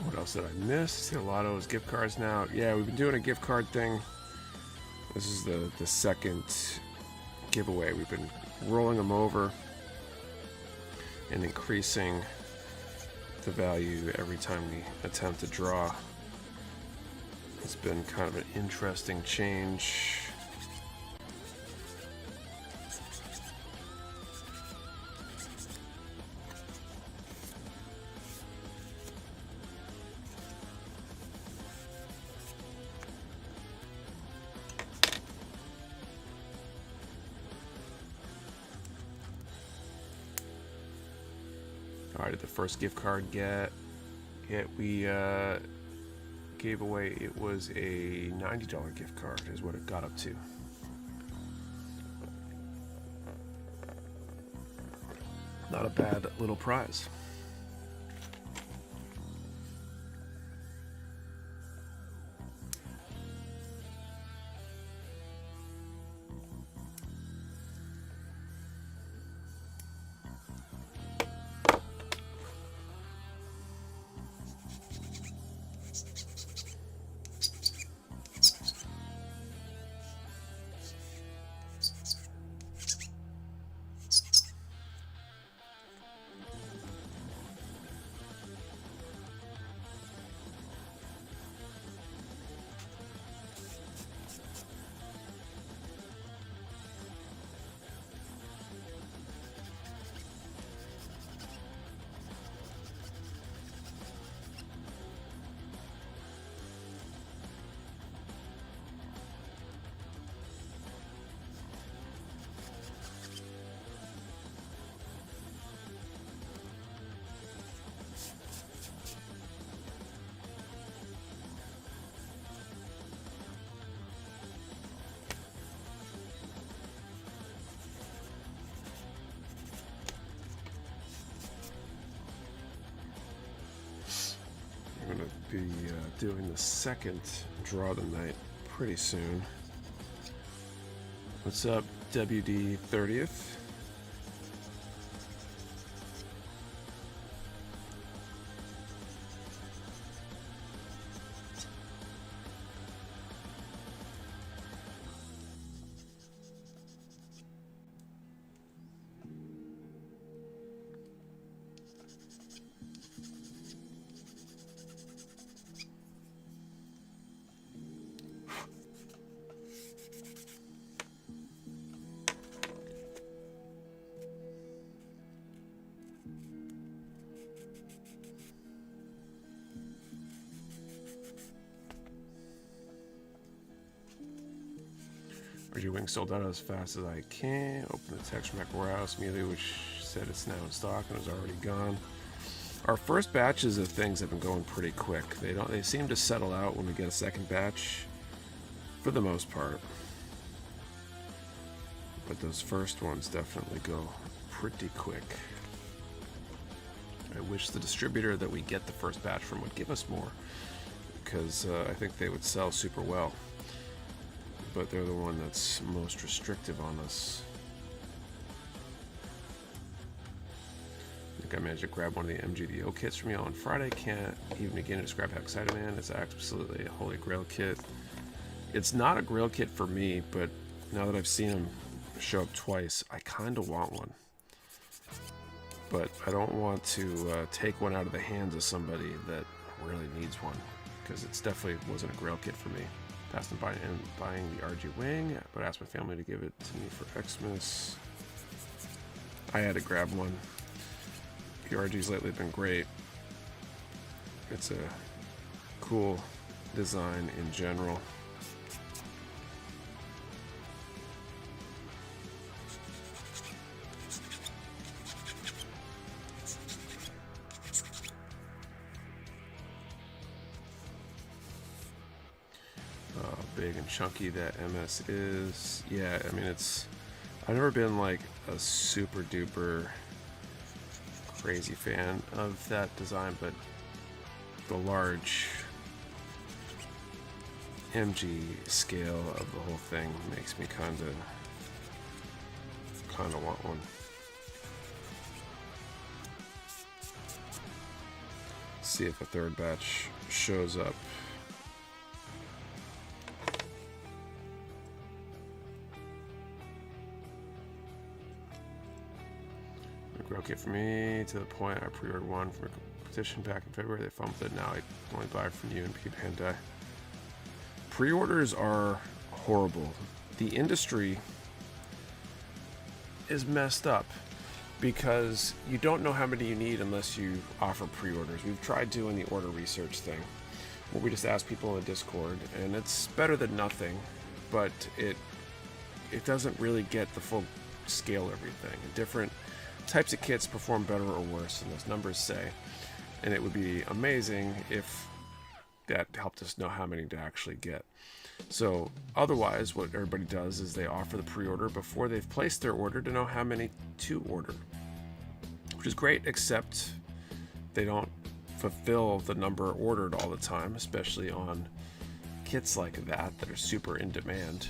What else did I miss? A lot of those gift cards now. Yeah, we've been doing a gift card thing. This is the second giveaway. We've been rolling them over and increasing the value every time we attempt to draw. It's been kind of an interesting change. Alright, did the first gift card get? We gave away, it was a $90 gift card is what it got up to. Not a bad little prize. doing the second draw of the night pretty soon. What's up, WD 30th? RG Wing sold out as fast as I can. Open the text from Mecha Warehouse immediately, which said it's now in stock and was already gone. Our first batches of things have been going pretty quick. They seem to settle out when we get a second batch, for the most part. But those first ones definitely go pretty quick. I wish the distributor that we get the first batch from would give us more, because I think they would sell super well. But they're the one that's most restrictive on us. I think I managed to grab one of the MGDO kits from you on Friday. Can't even begin to describe how excited I am. It's absolutely a holy grail kit. It's not a grail kit for me, but now that I've seen them show up twice, I kind of want one. But I don't want to take one out of the hands of somebody that really needs one, because it's definitely wasn't a grail kit for me. Passed on buying the RG Wing, but asked my family to give it to me for Xmas. I had to grab one. The RGs lately have been great. It's a cool design in general. Big and chunky that MS is. Yeah, I mean, I've never been like a super duper crazy fan of that design, but the large MG scale of the whole thing makes me kind of want one. See if a third batch shows up. Okay, for me, to the point I pre-ordered one from a competition back in February. They fumbled it. Now I only buy it from you and Pete Bandai. Pre-orders are horrible. The industry is messed up because you don't know how many you need unless you offer pre-orders. We've tried doing the order research thing, where we just ask people in the Discord, and it's better than nothing, but it doesn't really get the full scale of everything. Different types of kits perform better or worse than those numbers say, and it would be amazing if that helped us know how many to actually get. So otherwise, what everybody does is they offer the pre-order before they've placed their order to know how many to order, which is great, except they don't fulfill the number ordered all the time, especially on kits like that are super in demand.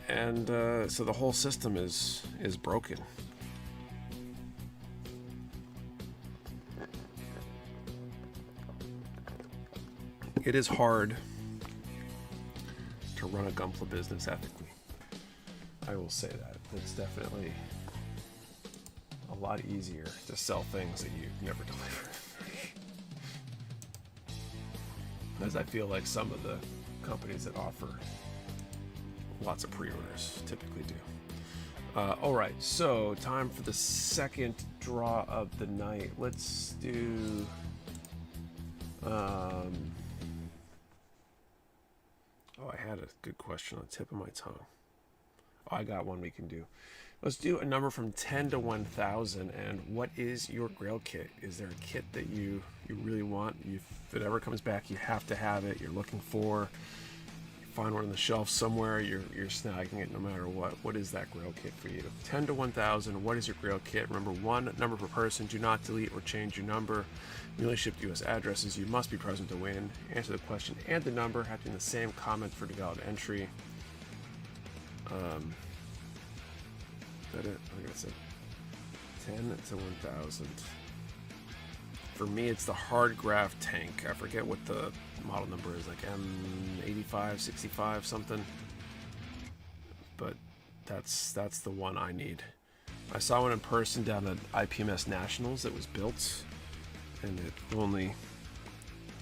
And so the whole system is broken. It is hard to run a Gunpla business ethically. I will say that. It's definitely a lot easier to sell things that you never deliver. As I feel like some of the companies that offer lots of pre-orders typically do. Alright, so time for the second draw of the night. Let's do... I had a good question on the tip of my tongue. Oh, I got one we can do. Let's do a number from 10 to 1,000. And what is your Grail kit? Is there a kit that you really want? If it ever comes back, you have to have it. You're looking for. find one on the shelf somewhere. You're snagging it no matter what. What is that Grail kit for you? 10 to 1,000. What is your Grail kit? Remember, 1 number per person. Do not delete or change your number. Newly shipped U.S. addresses. You must be present to win. Answer the question and the number. Have to be in the same comment for the valid entry. Is that it? I think that's it. 10 to 1,000. For me, it's the hard graph tank. I forget what the model number is, like M85, 65, something. But that's the one I need. I saw one in person down at IPMS Nationals that was built, and it only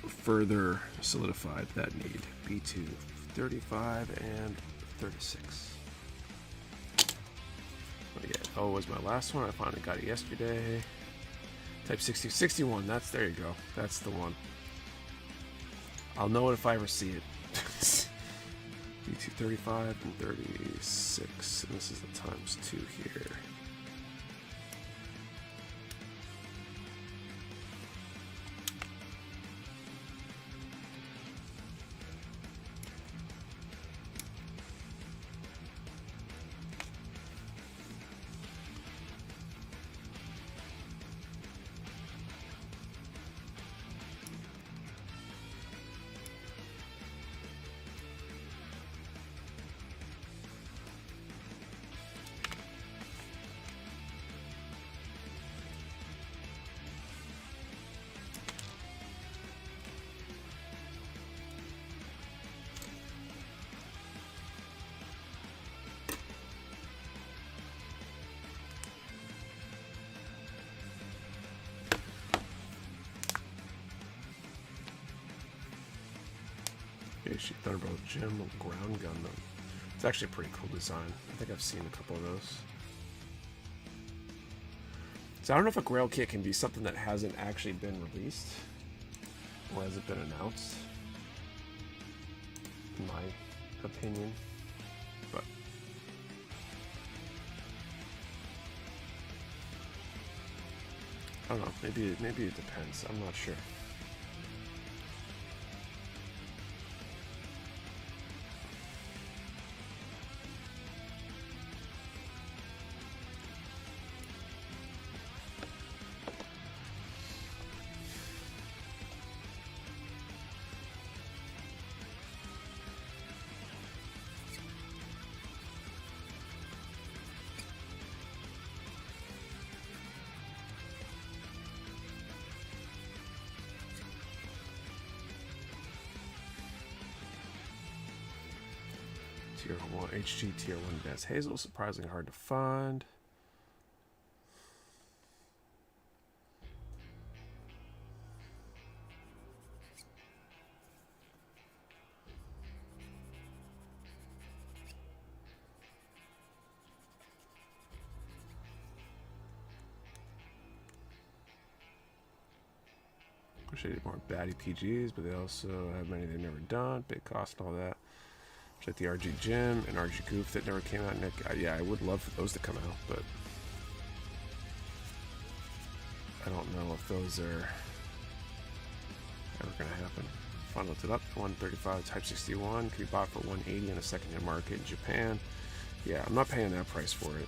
further solidified that need. B2, 35 and 36. Oh, it was my last one. I finally got it yesterday. Type 60, 61. There you go. That's the one. I'll know it if I ever see it. B2, 35 and 36. And this is the ×2 here. She Thunderbolt Gem ground gun though. It's actually a pretty cool design. I think I've seen a couple of those. So I don't know if a Grail kit can be something that hasn't actually been released or hasn't been announced, in my opinion. But I don't know. Maybe it depends. I'm not sure. Tier 1, HG Tier 1 Vest Hazel, surprisingly hard to find. Wish they did more baddie PGs, but they also have many they've never done. Big cost and all that. Like the RG Gym and RG Goof that never came out. Nick, yeah, I would love for those to come out, but I don't know if those are ever going to happen. Finally looked it up. 135 Type 61 could be bought for 180 in a second-hand market in Japan. Yeah, I'm not paying that price for it.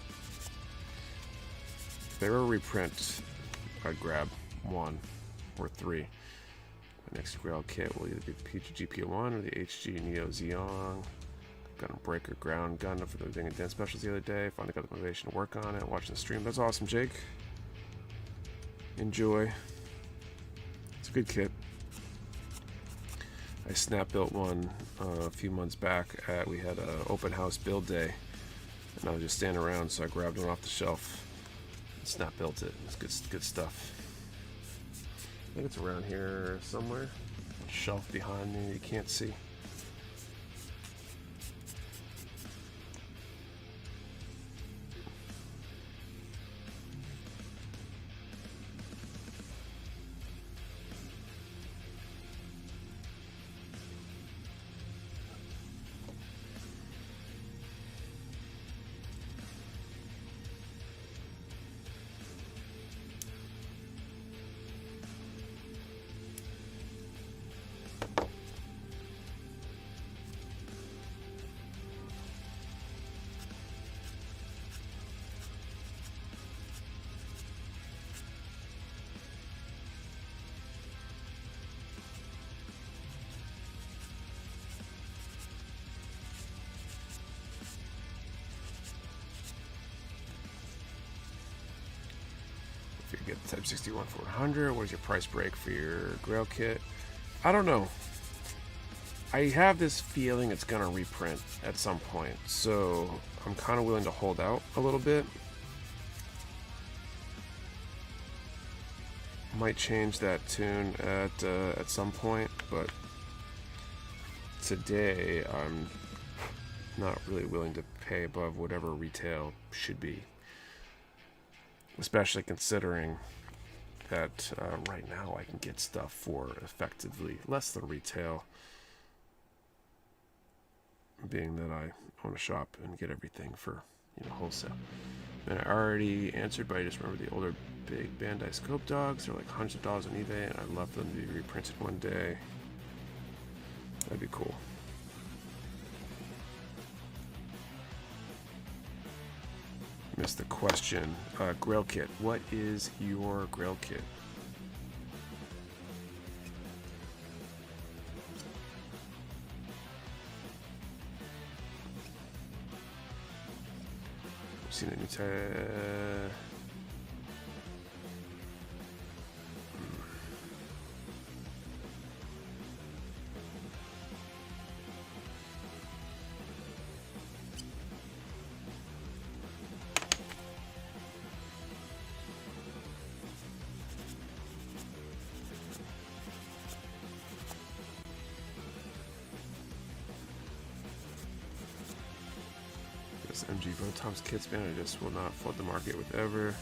If they were a reprint, I'd grab 1 or 3. My next Grail kit will either be the PG GP1 or the HG Neo Xeon. Got a breaker ground gun for the doing a den specials the other day. Finally got the motivation to work on it. Watching the stream. That's awesome, Jake. Enjoy. It's a good kit. I snap built one a few months back. We had an open house build day, and I was just standing around, so I grabbed one off the shelf and snap built it. It's good stuff. I think it's around here somewhere. Shelf behind me, you can't see. get the Type 61 for 100. What is your price break for your Grail kit? I don't know. I have this feeling it's gonna reprint at some point, so I'm kind of willing to hold out a little bit. Might change that tune at some point, but today I'm not really willing to pay above whatever retail should be, especially considering that right now I can get stuff for effectively less than retail, being that I own a shop and get everything for, you know, wholesale. And I already answered, but I just remember the older big Bandai scope dogs. They're like hundreds of dollars on eBay, and I'd love for them to be reprinted one day. That'd be cool. Missed the question. Grail kit. What is your Grail kit? Seen any MG Votom's kits, man, I just will not flood the market with ever.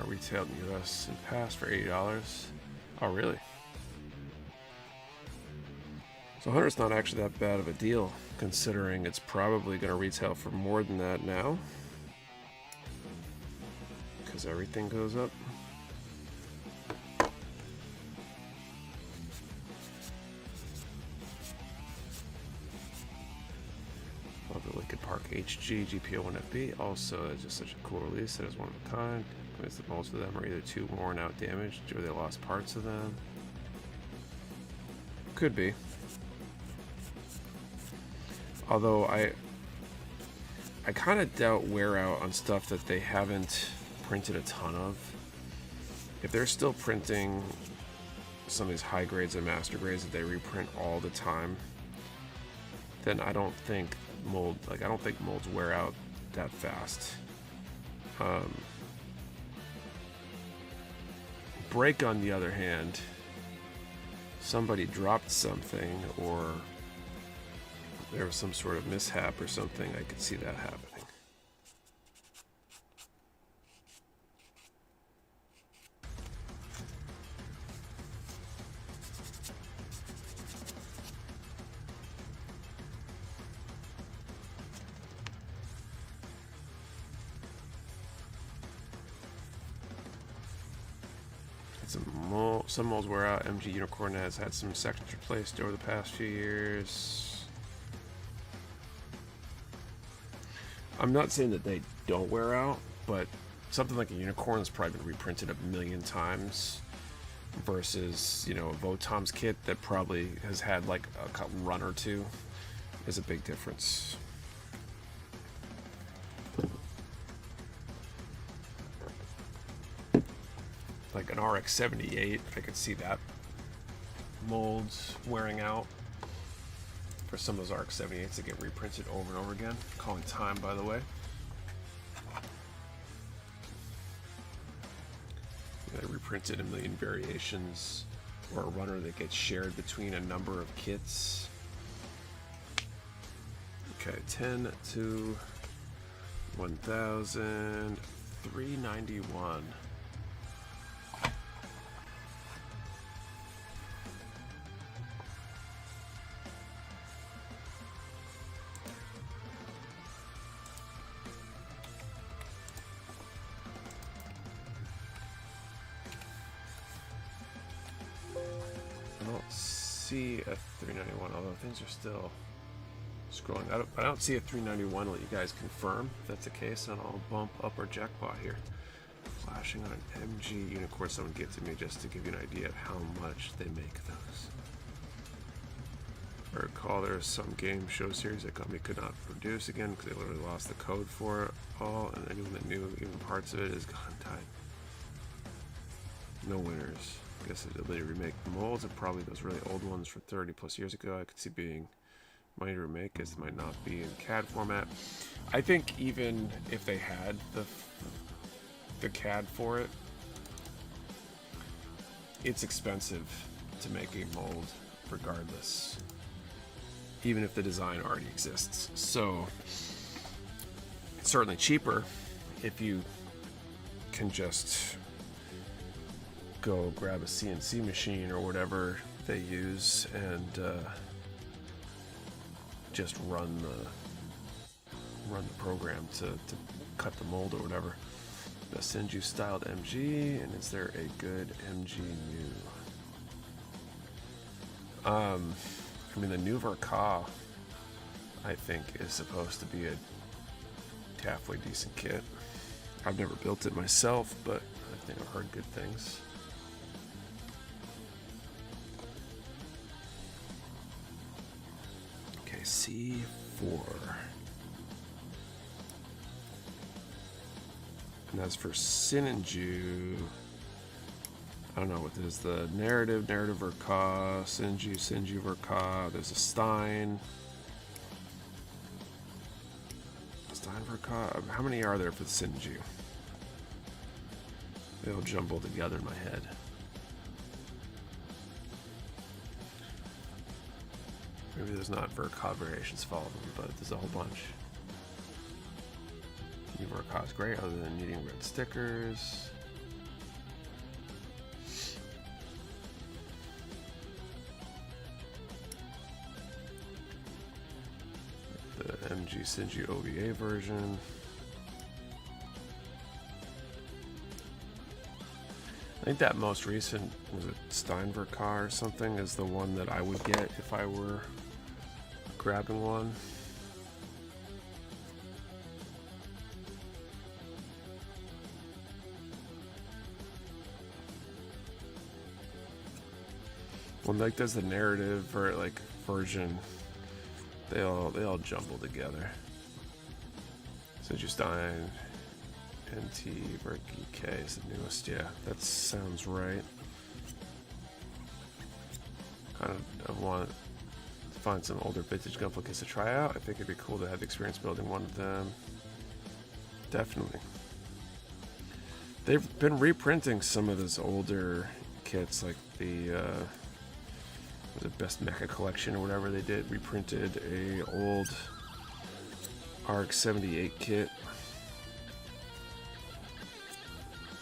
Retailed in the US in the past for $80. Oh, really? So 100's not actually that bad of a deal, considering it's probably going to retail for more than that now, because everything goes up. Love the Lincoln Park HG GPO 1FB. Also, it's just such a cool release. It is one of a kind. The most of them are either too worn out, damaged, or they lost parts of them. Could be. Although I kind of doubt wear out on stuff that they haven't printed a ton of. If they're still printing some of these high grades and master grades that they reprint all the time, then I don't think molds wear out that fast. Break, on the other hand, somebody dropped something or there was some sort of mishap or something, I could see that happening. Some molds wear out. MG Unicorn has had some sections replaced over the past few years. I'm not saying that they don't wear out, but something like a Unicorn has probably been reprinted a million times versus, you know, a Votom's kit that probably has had like a run or two. Is a big difference. Like an RX-78, I could see that molds wearing out for some of those RX-78s that get reprinted over and over again. Calling time, by the way. They reprinted a million variations, or a runner that gets shared between a number of kits. Okay, 10 to 1,000, 391. see a 391, although things are still scrolling. I don't see a 391. I'll let you guys confirm if that's the case, and I'll bump up our jackpot here. Flashing on an MG unicorn someone gifted me just to give you an idea of how much they make those. I recall there was some game show series that company could not produce again because they literally lost the code for it all, and anyone that knew even parts of it is gone died. No winners. I guess the ability to remake molds and probably those really old ones from 30 plus years ago I could see being money to remake, as it might not be in CAD format. I think even if they had the CAD for it, it's expensive to make a mold regardless, even if the design already exists. So it's certainly cheaper if you can just go grab a CNC machine or whatever they use and just run the program to cut the mold or whatever. The Senju styled MG, and is there a good MG new? I mean, the new Verka, I think, is supposed to be a halfway decent kit. I've never built it myself, but I think I've heard good things. Okay, C4. And as for Senju, I don't know what this is. The narrative Verka, Senju Verka. There's a Stein Verka. How many are there for the Senju? They all jumble together in my head. Maybe there's not Verka variations of all of them, but there's a whole bunch. New Verka is great, other than needing red stickers. The MG Senju OVA version. I think that most recent, was it Stein Verka or something, is the one that I would get if I were grabbing one. When like there's the narrative or like version, they all jumble together. Senju Stein, NT Verki K is the newest. Yeah, that sounds right. Kind of I want to find some older vintage gunpla kits to try out. I think it'd be cool to have the experience building one of them. Definitely. They've been reprinting some of those older kits, like the Best Mecha collection or whatever they did. Reprinted a old ARC 78 kit.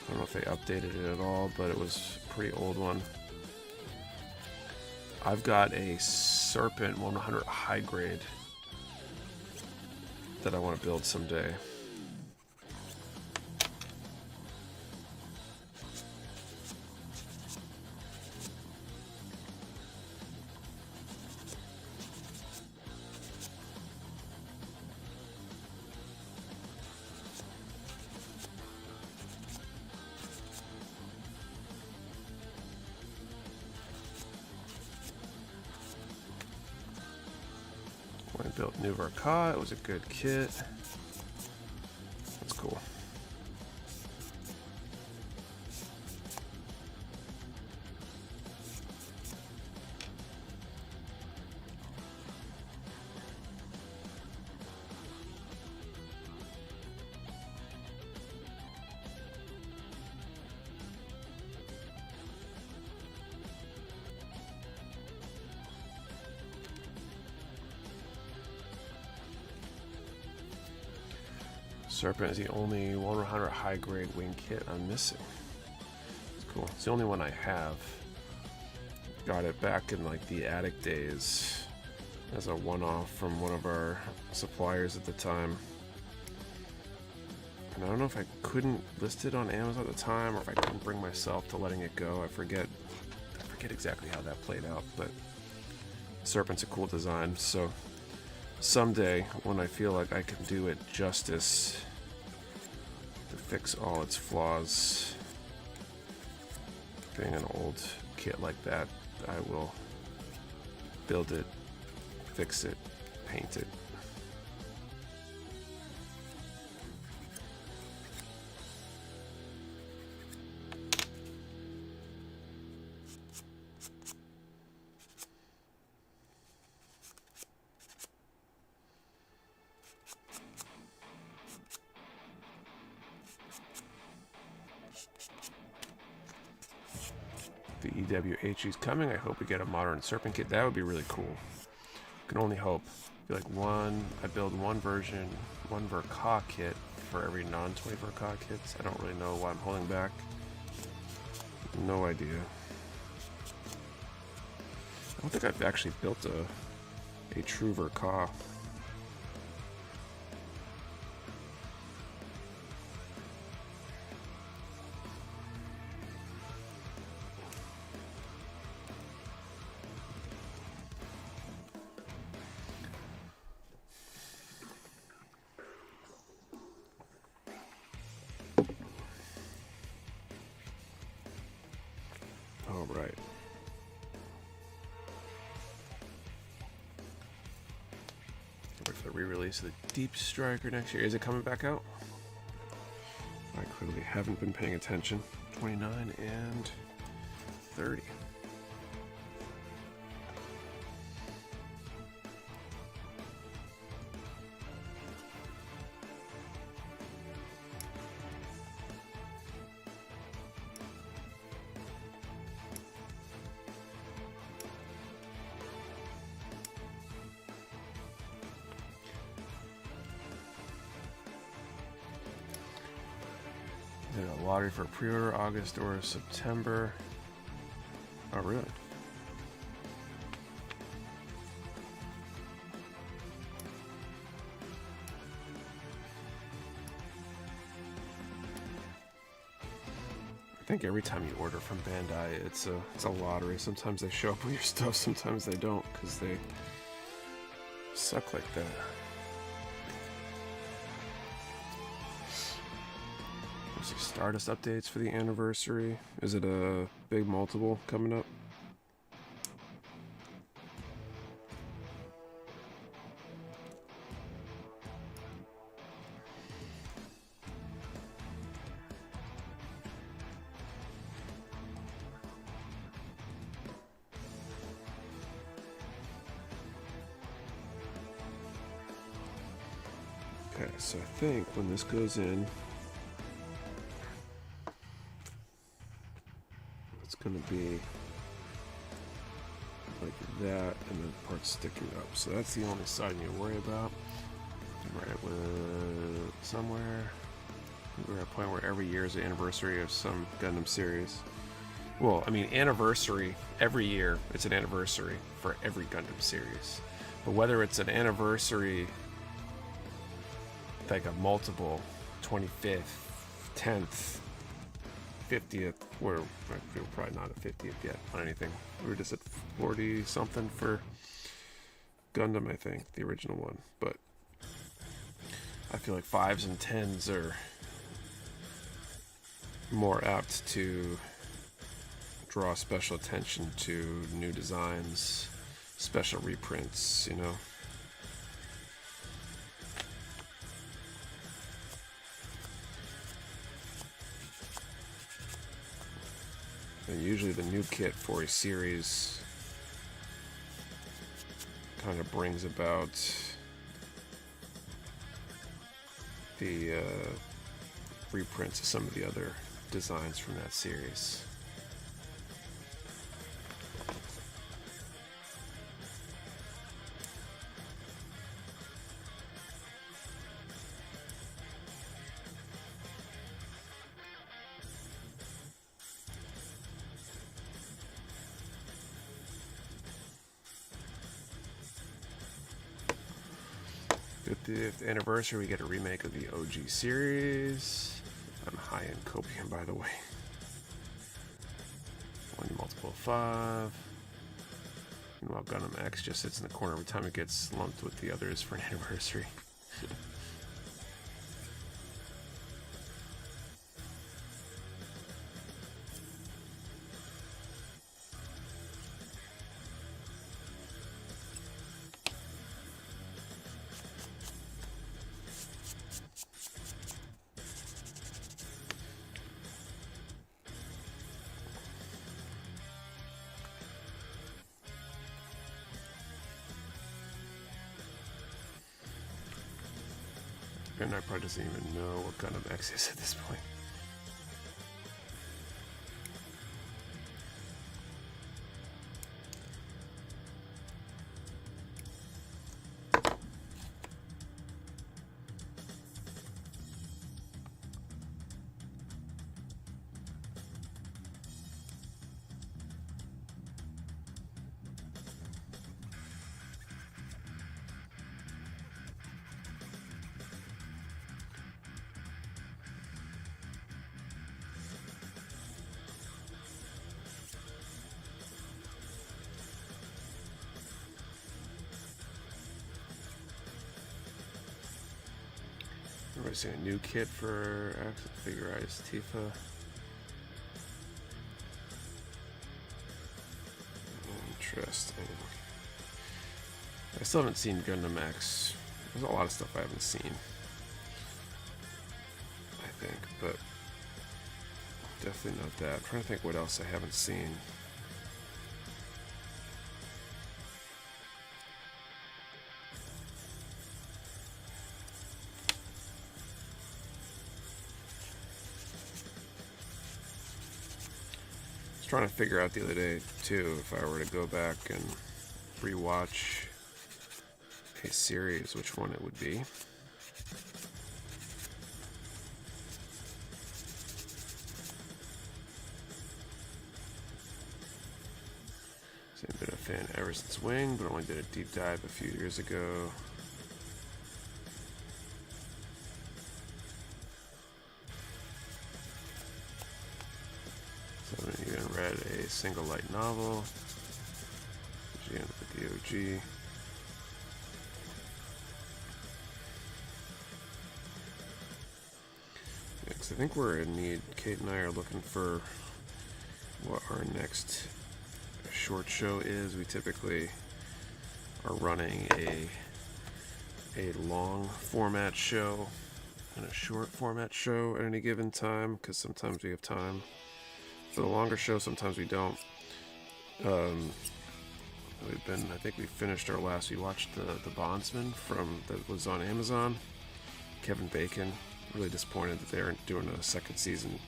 I don't know if they updated it at all, but it was a pretty old one. I've got a Serpent 100 high grade that I want to build someday. When I built New Verka, it was a good kit. That's cool. Serpent is the only 100 high grade wing kit I'm missing. It's cool. It's the only one I have. Got it back in like the attic days as a one-off from one of our suppliers at the time. And I don't know if I couldn't list it on Amazon at the time or if I couldn't bring myself to letting it go. I forget exactly how that played out, but Serpent's a cool design, so someday when I feel like I can do it justice to fix all its flaws, being an old kit like that, I will build it, fix it, paint it. The EWH is coming. I hope we get a modern Serpent kit. That would be really cool. Can only hope. Be like I build one version, one Verka kit for every non-20 Verka kits. I don't really know why I'm holding back. No idea. I don't think I've actually built a true Verka. All right. Wait for the re-release of the Deep Striker next year. Is it coming back out? I clearly haven't been paying attention. 29 and 30. A lottery for pre-order August or September. Oh, really? I think every time you order from Bandai, it's a lottery. Sometimes they show up with your stuff, sometimes they don't, because they suck like that. Stardust updates for the anniversary. Is it a big multiple coming up? Okay, so I think when this goes in, going to be like that, and then parts sticking up. So that's the only side you worry about. Right, with somewhere we're at a point where every year is the anniversary of some Gundam series. Well, I mean, anniversary every year. It's an anniversary for every Gundam series. But whether it's an anniversary like a multiple 25th, 10th, 50th, we're probably not at 50th yet on anything. We were just at 40 something for Gundam, I think, the original one. But I feel like 5s and 10s are more apt to draw special attention to new designs, special reprints, you know. And usually the new kit for a series kind of brings about the reprints of some of the other designs from that series. '50th anniversary, we get a remake of the OG series. I'm high in copium, by the way. One multiple 5. Meanwhile, Gundam X just sits in the corner every time it gets lumped with the others for an anniversary. And I probably doesn't even know what Gundam X is at this point. Everybody's seeing a new kit for Action Figurized Tifa. Interesting. I still haven't seen Gundam X. There's a lot of stuff I haven't seen, I think, but definitely not that. I'm trying to think what else I haven't seen. Trying to figure out the other day too if I were to go back and rewatch a series, which one it would be. So I've been a fan ever since Wing, but only did a deep dive a few years ago. Read a single light novel. Again with the OG. Yeah, 'cause I think we're in need. Kate and I are looking for what our next short show is. We typically are running a long format show and a short format show at any given time, because sometimes we have time for the longer show, sometimes we don't. I think we finished our last, we watched the Bondsman that was on Amazon. Kevin Bacon. Really disappointed that they aren't doing a second season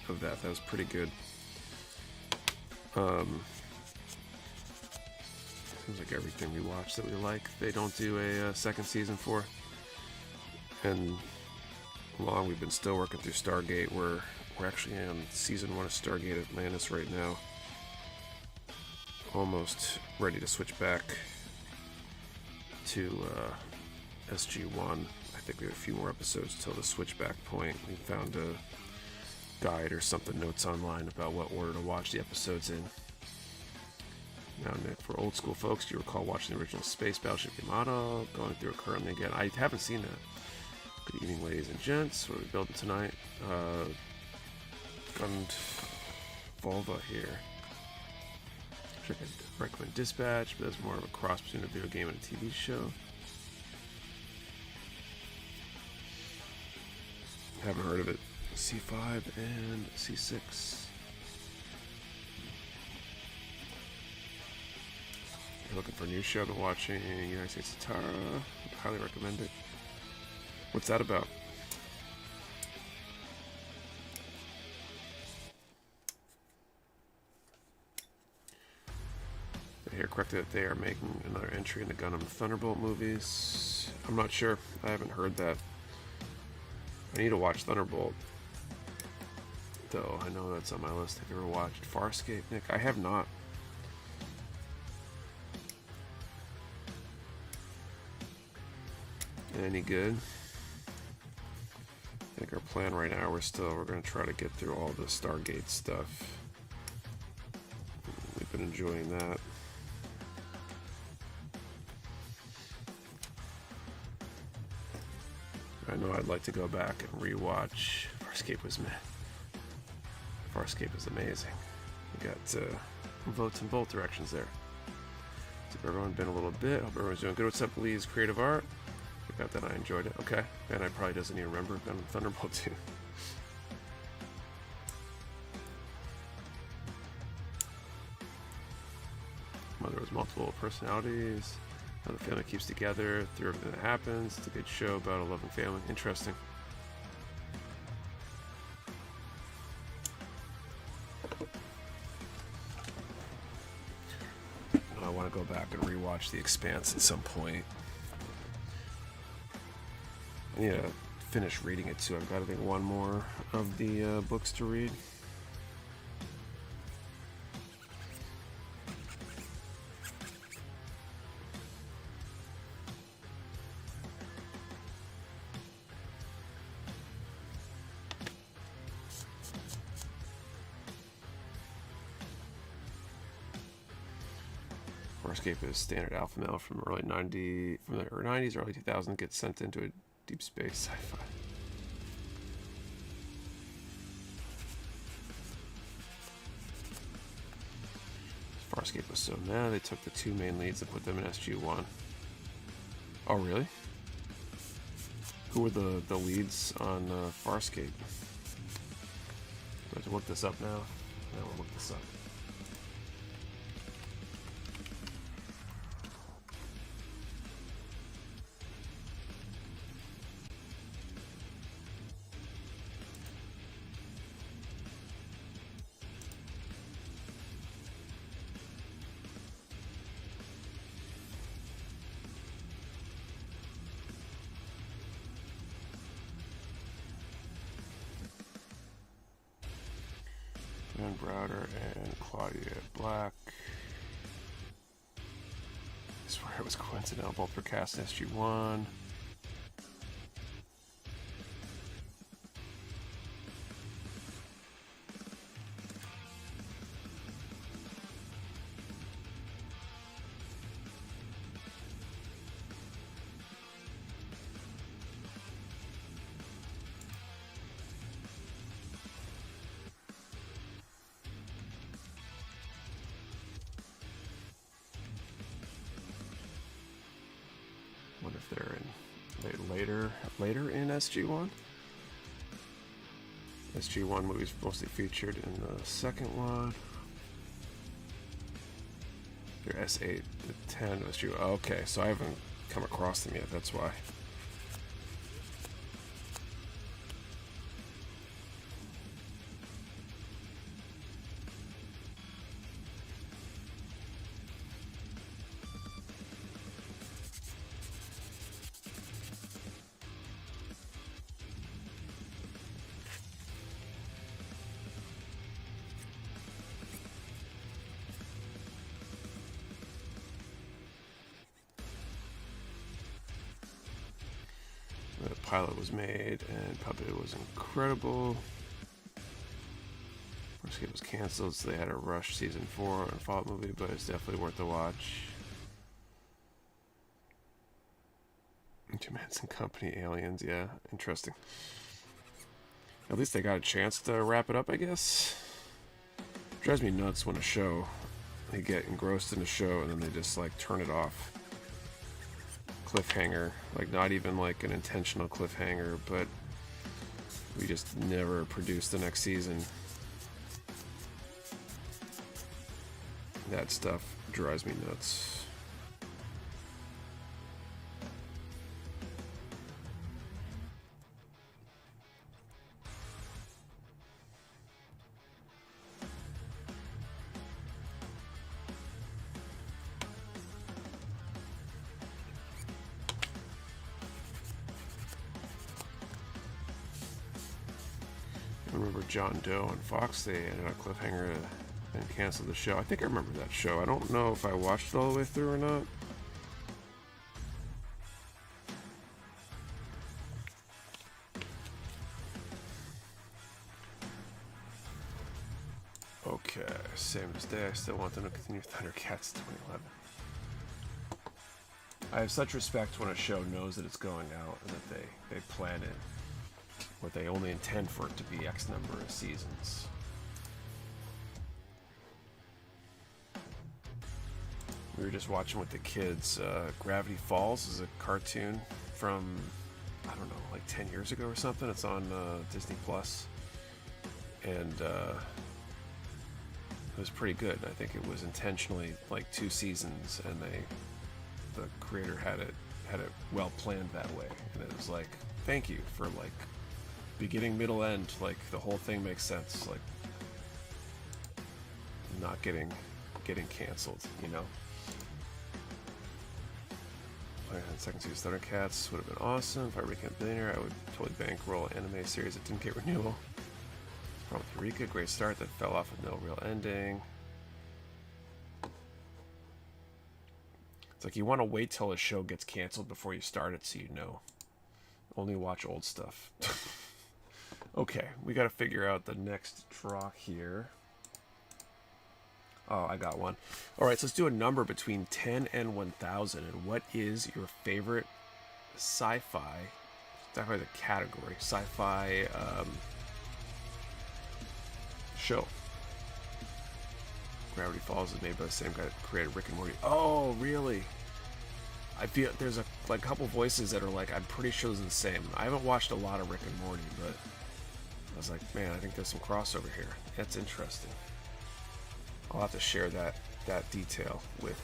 of that. That was pretty good. Seems like everything we watch that we like, they don't do a second season for. And we've been still working through Stargate. We're actually on season 1 of Stargate Atlantis right now. Almost ready to switch back to SG1. I think we have a few more episodes till the switchback point. We found a guide or something, notes online about what order to watch the episodes in. Now, Nick, for old school folks, do you recall watching the original Space Battleship Yamato? Going through it currently again. I haven't seen that. Good evening, ladies and gents. What are we building tonight? And Volva here. I recommend Dispatch, but that's more of a cross between a video game and a TV show. Haven't heard of it. C5 and C6. You're looking for a new show? I've been watching United States of Tara. I'd highly recommend it. What's that about? I hear correctly that they are making another entry in the Gundam Thunderbolt movies. I'm not sure. I haven't heard that. I need to watch Thunderbolt, though. I know that's on my list. Have you ever watched Farscape, Nick? I have not. Any good? I think our plan right now, we're going to try to get through all the Stargate stuff. We've been enjoying that. I know I'd like to go back and rewatch. Farscape was Farscape is amazing. We got votes in both directions there. Hope everyone been a little bit. Hope everyone's doing good. What's up, Lee's Creative Art? Forgot that I enjoyed it. Okay. And I probably doesn't even remember Thunderbolt 2. Mother was multiple personalities. How the family keeps together through everything that happens. It's a good show about a loving family. Interesting. I want to go back and rewatch The Expanse at some point. I need to finish reading it too. I've got, I think, one more of the books to read. Farscape is standard alpha male from the early 90s, early 2000s, gets sent into a deep space sci-fi. Farscape was so mad they took the two main leads and put them in SG-1. Oh, really? Who were the leads on Farscape? Do I have to look this up now? No, we'll look this up. Browder and Claudia Black. I swear it was coincidental. Both were cast in SG-1. Wonder if they're in later in SG-1. SG-1 movies mostly featured in the second one. They're S8, the 10, SG-1. Okay, so I haven't come across them yet. That's why. The pilot was made and puppet was incredible. Farscape was canceled, so they had to rush season 4 on a follow-up movie, but it's definitely worth the watch. Jim Henson Company, Aliens, yeah, interesting. At least they got a chance to wrap it up, I guess. It drives me nuts when a show, they get engrossed in a show and then they just like turn it off. Cliffhanger, like not even like an intentional cliffhanger, but we just never produce the next season. That stuff drives me nuts. I remember John Doe on Fox, they ended a cliffhanger and canceled the show. I think I remember that show. I don't know if I watched it all the way through or not. Okay, same as day. I still want them to continue Thundercats 2011. I have such respect when a show knows that it's going out and that they plan it, or they only intend for it to be X number of seasons. We were just watching with the kids. Gravity Falls is a cartoon from, I don't know, like 10 years ago or something. It's on Disney Plus, and it was pretty good. I think it was intentionally like 2 seasons, and the creator had it well planned that way, and it was like, thank you for like beginning, middle, end. Like the whole thing makes sense. Like not getting canceled, you know. Second season of Thundercats would have been awesome. If I became a billionaire, I would totally bankroll an anime series that didn't get renewal. Problem with Eureka, great start that fell off with no real ending. It's like you want to wait till a show gets canceled before you start it, so you know. Only watch old stuff. Okay, we got to figure out the next draw here. Oh, I got one. All right, so let's do a number between 10 and 1,000. And what is your favorite sci-fi? Definitely the category. Sci-fi show. Gravity Falls is made by the same guy that created Rick and Morty. Oh, really? I feel there's a couple voices that are like, I'm pretty sure it's the same. I haven't watched a lot of Rick and Morty, but I was like, man, I think there's some crossover here. That's interesting. I'll have to share that detail with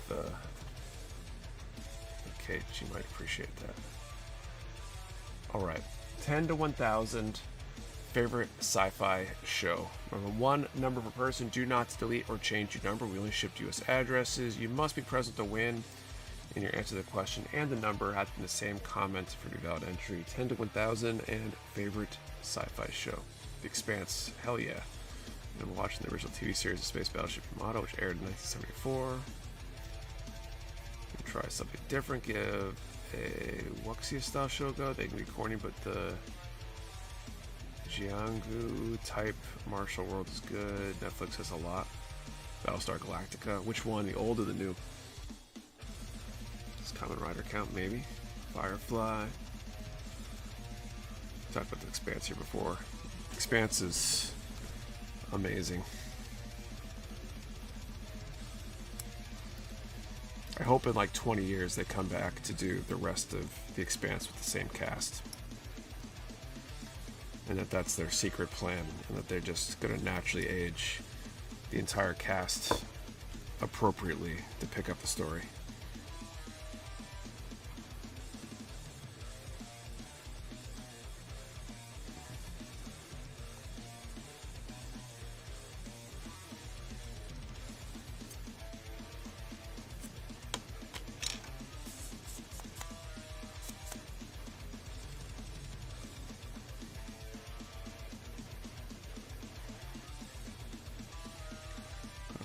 Kate. She might appreciate that. All right, 10 to 1,000 favorite sci-fi show. Remember, 1 number per person. Do not delete or change your number. We only ship U.S. addresses. You must be present to win in your answer to the question, and the number has been the same comment for your valid entry. 10 to 1,000 and favorite sci-fi show. The Expanse. Hell yeah. I'm watching the original TV series of Space Battleship Yamato, which aired in 1974. Try something different. Give a Wuxia style show go. They can be corny, but the Jiangsu type martial world is good. Netflix has a lot. Battlestar Galactica. Which one? The old or the new? Does Kamen Rider count? Maybe. Firefly. Talked about the Expanse here before. Expanse is amazing. I hope in like 20 years they come back to do the rest of The Expanse with the same cast. And that's their secret plan, and that they're just going to naturally age the entire cast appropriately to pick up the story.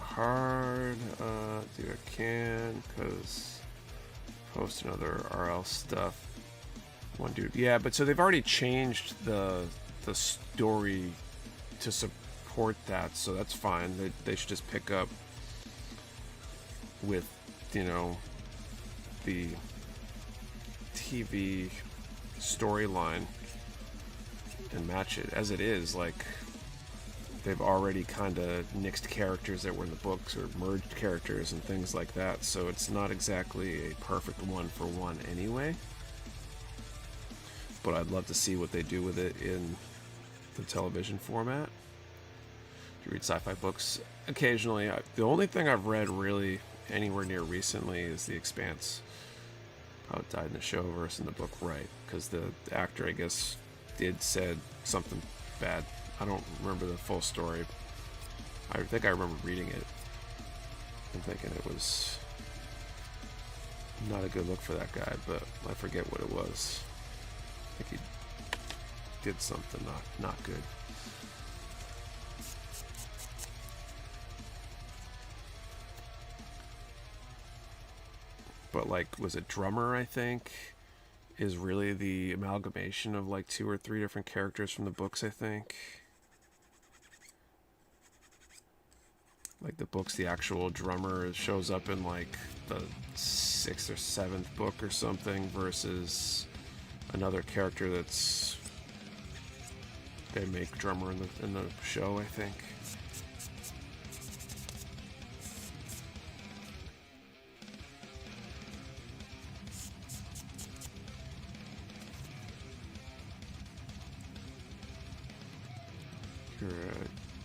Hard, do I can, because post another RL stuff. One dude, yeah, but so they've already changed the story to support that, so that's fine. They should just pick up with, you know, the TV storyline and match it as it is. Like, they've already kind of nixed characters that were in the books or merged characters and things like that, so it's not exactly a perfect one-for-one anyway. But I'd love to see what they do with it in the television format. Do you read sci-fi books? Occasionally. The only thing I've read really anywhere near recently is The Expanse. How it died in the show versus in the book, right? Because the actor, I guess, said something bad. I don't remember the full story. I think I remember reading it and thinking it was not a good look for that guy, but I forget what it was. I think he did something not good. But like, was it Drummer, I think, is really the amalgamation of like 2 or 3 different characters from the books, I think. Like the books, the actual drummer shows up in like the 6th or 7th book or something, versus another character that's they make drummer in the show, I think.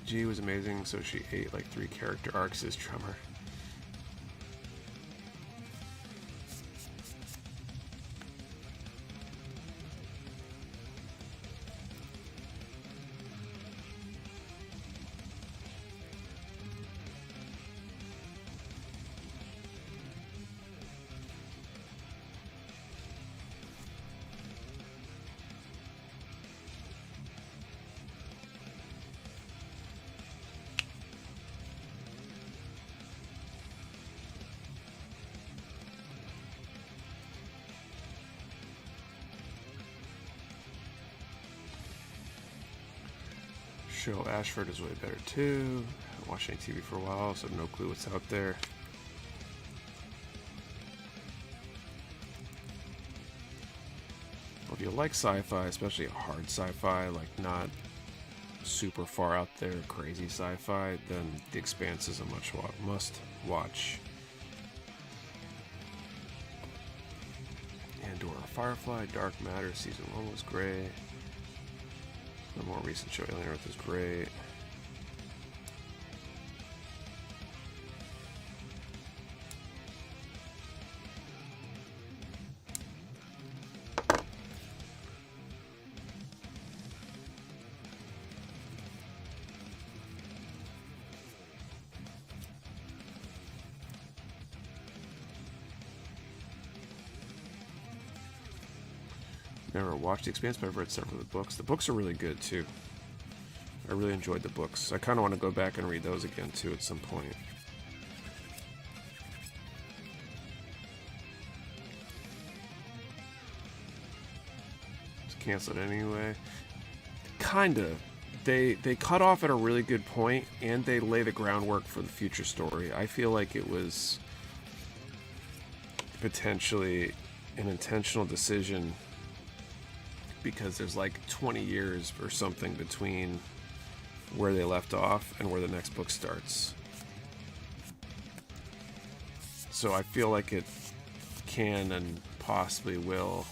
G was amazing, so she ate like 3 character arcs as drummer. Show Ashford is way better too. Haven't watched any TV for a while, so I have no clue what's out there. Well, if you like sci-fi, especially hard sci-fi, like not super far out there, crazy sci-fi, then The Expanse is a must watch. Andor, Firefly, Dark Matter, season 1 was great. The more recent show, Alien Earth, is great. Never watched The Expanse, but I've read several of the books. The books are really good too. I really enjoyed the books. I kind of want to go back and read those again too at some point. It's canceled anyway. Kinda. They cut off at a really good point, and they lay the groundwork for the future story. I feel like it was potentially an intentional decision, because there's like 20 years or something between where they left off and where the next book starts. So I feel like it can and possibly will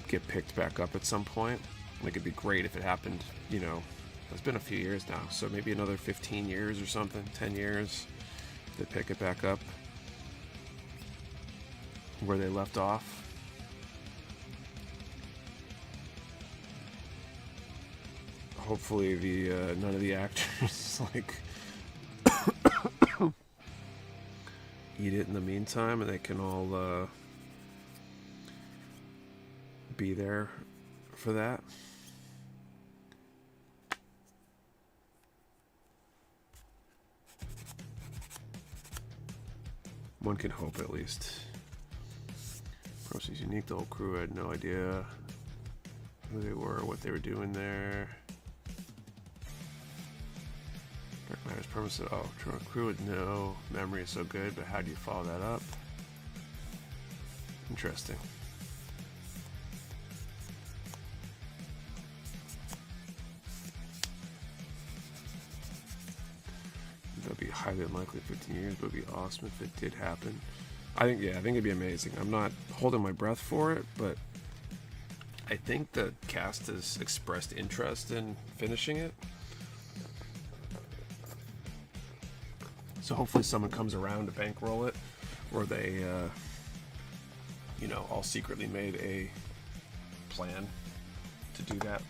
get picked back up at some point. Like, it'd be great if it happened, you know, it's been a few years now, so maybe another 15 years or something, 10 years, they pick it back up where they left off. Hopefully the none of the actors like eat it in the meantime, and they can all be there for that. One can hope, at least. Process unique. The whole crew had no idea who they were, what they were doing there. Dark Matter's premise. Oh, crew with no memory is so good, but how do you follow that up? Interesting. That'd be highly unlikely 15 years, but it'd be awesome if it did happen. I think it'd be amazing. I'm not holding my breath for it, but I think the cast has expressed interest in finishing it. So hopefully someone comes around to bankroll it, or they, all secretly made a plan to do that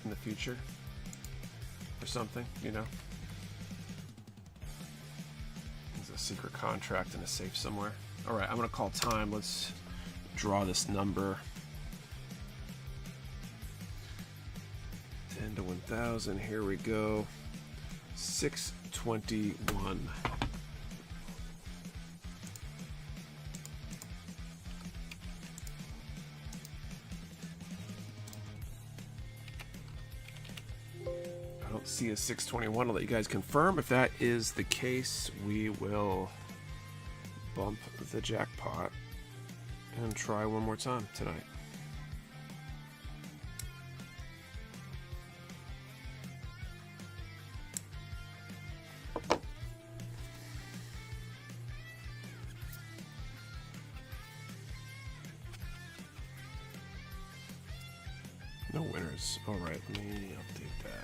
in the future, or something, There's a secret contract in a safe somewhere. All right, I'm gonna call time. Let's draw this number. 10 to 1,000. Here we go. 621. I don't see a 621. I'll let you guys confirm. If that is the case, we will bump the jackpot and try one more time tonight. No winners. All right, let me update that.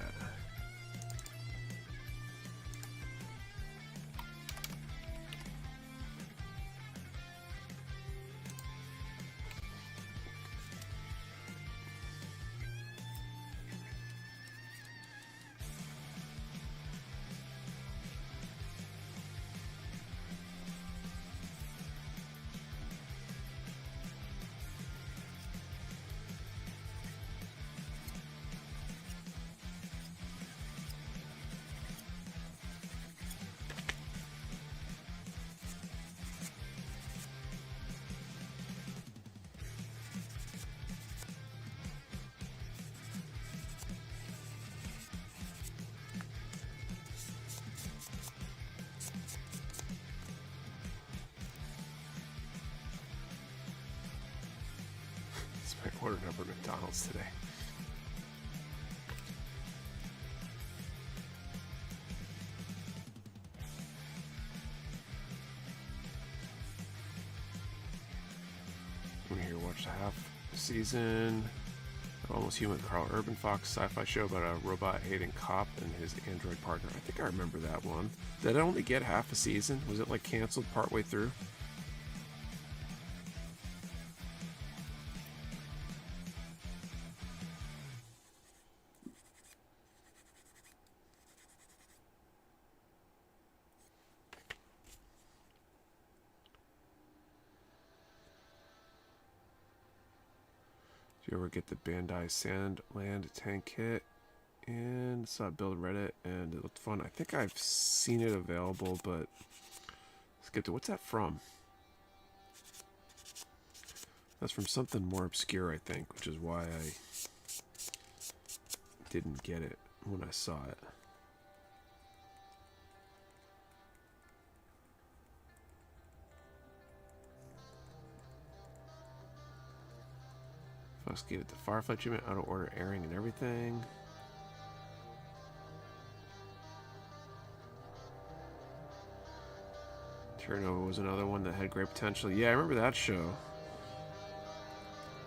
I ordered up at McDonald's today. I'm here to watch the half season of Almost Human, Carl Urban Fox sci-fi show about a robot-hating cop and his android partner. I think I remember that one. Did it only get half a season? Was it like canceled partway through? Did you ever get the Bandai Sandland tank kit? And saw it build Reddit and it looked fun. I think I've seen it available, but let's get to what's that from? That's from something more obscure, I think, which is why I didn't get it when I saw it. Fox gave the Firefly treatment, out of order airing and everything. Terranova was another one that had great potential. Yeah, I remember that show.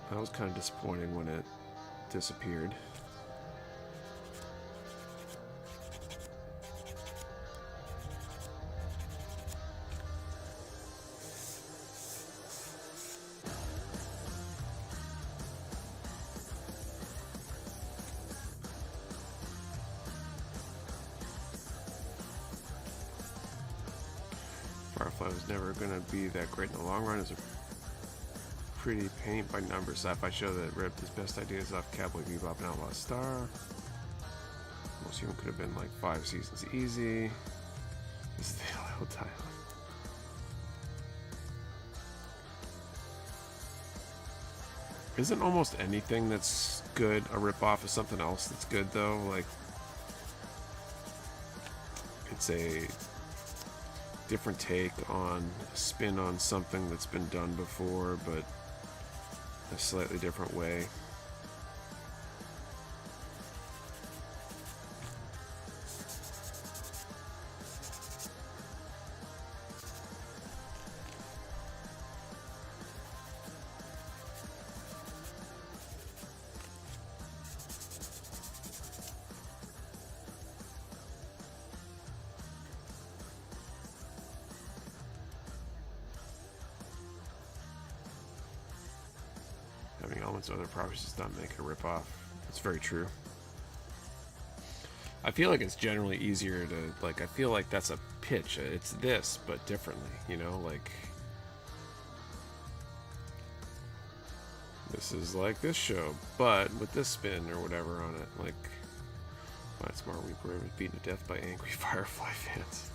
That was kind of disappointing when it disappeared. Firefly was never going to be that great in the long run. It's a pretty paint by numbers sci-fi show that ripped his best ideas off Cowboy Bebop and Outlaw Star. Most Human could have been like 5 seasons easy. This is the whole title. Isn't almost anything that's good a ripoff of something else that's good though? Like, it's a different take on a spin on something that's been done before, but a slightly different way. Having elements of other properties does not make it a ripoff. That's very true. I feel like it's generally easier to, like, I feel like that's a pitch. It's this, but differently, you know? Like, this is like this show, but with this spin or whatever on it. Like, my Smart Reaper was beaten to death by angry Firefly fans.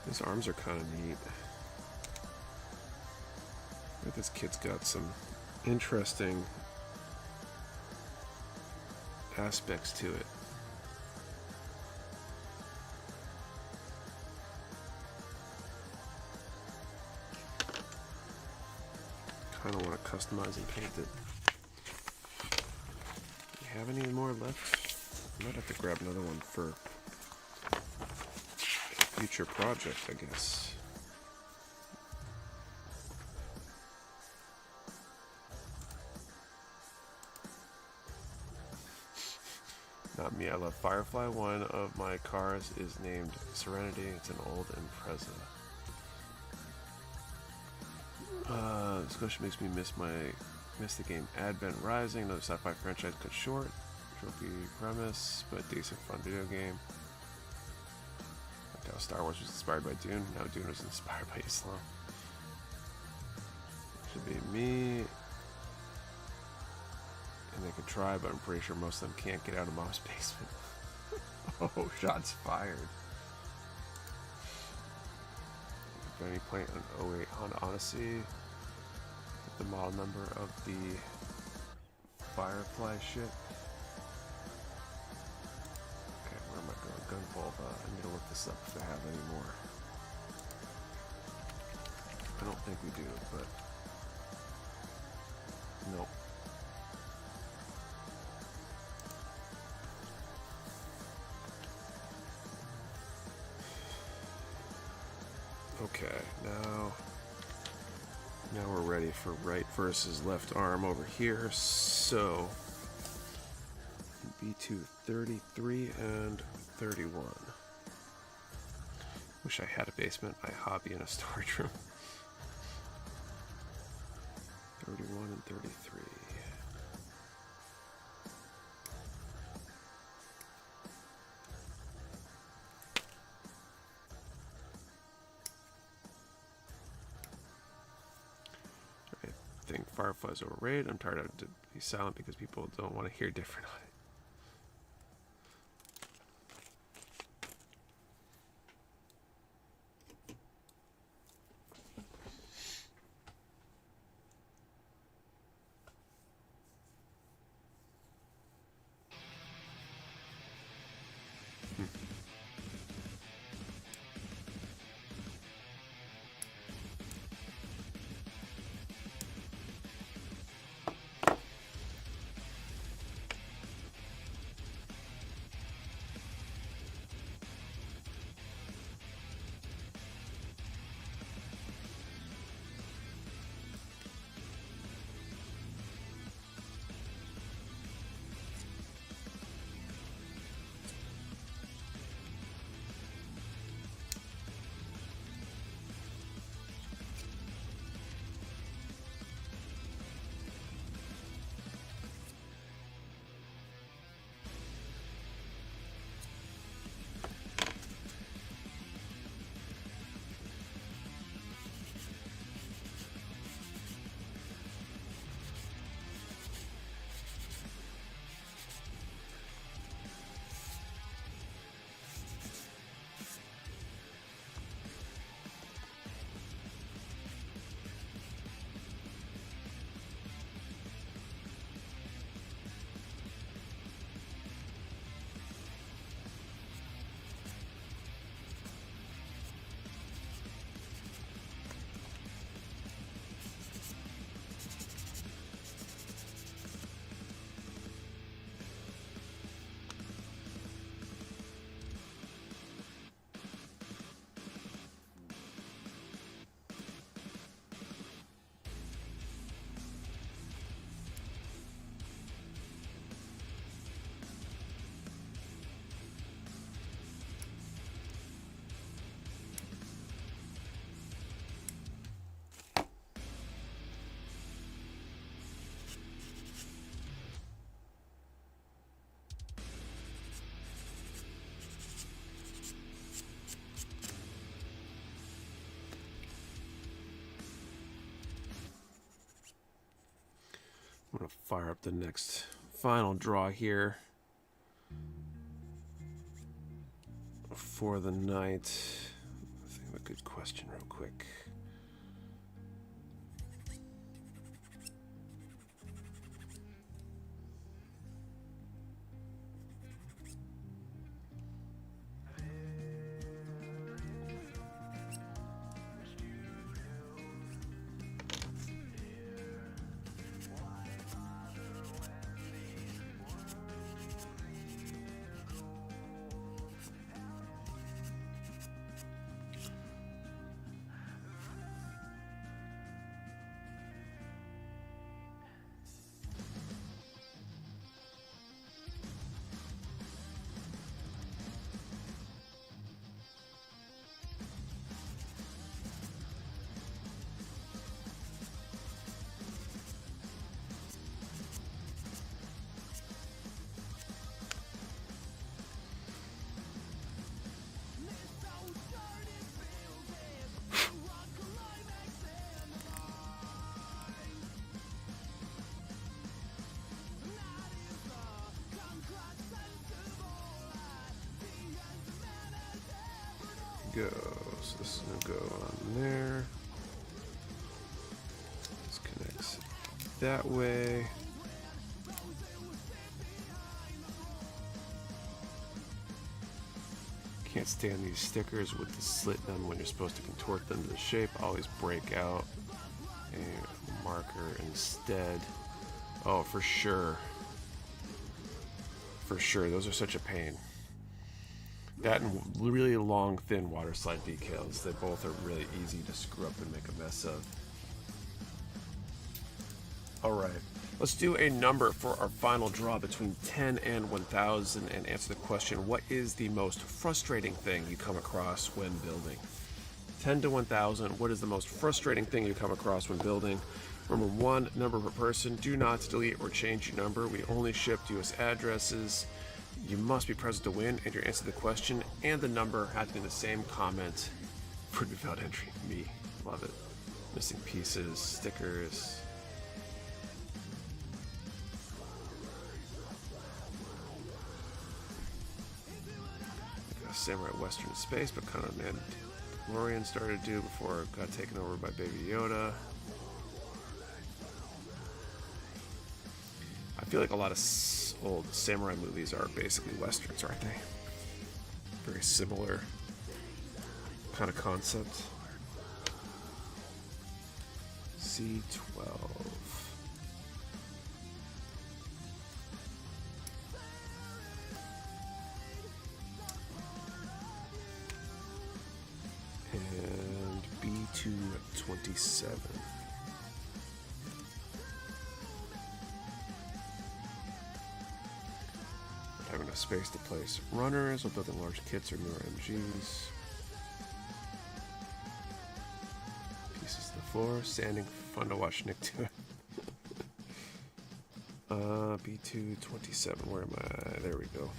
His arms are kind of neat. This kid's got some interesting aspects to it. Kind of want to customize and paint it. Do you have any more left? I might have to grab another one for a future project, I guess. Not me, I love Firefly. One of my cars is named Serenity. It's an old Impreza. Scotia makes me miss the game Advent Rising, another sci-fi franchise cut short. Trophy premise, but decent fun video game. Like how Star Wars was inspired by Dune, now Dune was inspired by Islam. Should be me. And they could try, but I'm pretty sure most of them can't get out of mom's basement. Oh, shots fired. Got any point on 08 Honda Odyssey? The model number of the Firefly ship. Okay, where am I going? Gunvolva. I need to look this up if they have any more. I don't think we do, but nope. Okay, now we're ready for right versus left arm over here. So B2 33 and 31. Wish I had a basement. I hobby in a storage room. 31 and 33. I think Firefly's overrated. I'm tired of to be silent because people don't want to hear different on it. I'm going to fire up the next final draw here for the night. I think the good question real quick. Go. So this is gonna go on there. This connects that way. Can't stand these stickers with the slit in them when you're supposed to contort them to the shape. Always break out a marker instead. Oh, for sure. For sure, those are such a pain. That and really long, thin water slide decals. They both are really easy to screw up and make a mess of. All right, let's do a number for our final draw between 10 and 1,000 and answer the question, what is the most frustrating thing you come across when building? 10 to 1,000, what is the most frustrating thing you come across when building? Remember, one number per person. Do not delete or change your number. We only ship US addresses. You must be present to win, and your answer to the question and the number have to be in the same comment for without entry. Me. Love it. Missing pieces, stickers. Samurai Western Space, but kind of Mandalorian started to do before it got taken over by Baby Yoda. I feel like a lot of old samurai movies are basically westerns, aren't they? Very similar kind of concept. C12. And B227. Having enough space to place runners while building large kits or newer MGs. Pieces to the floor. Sanding, fun to watch Nick do it. B227, where am I? There we go.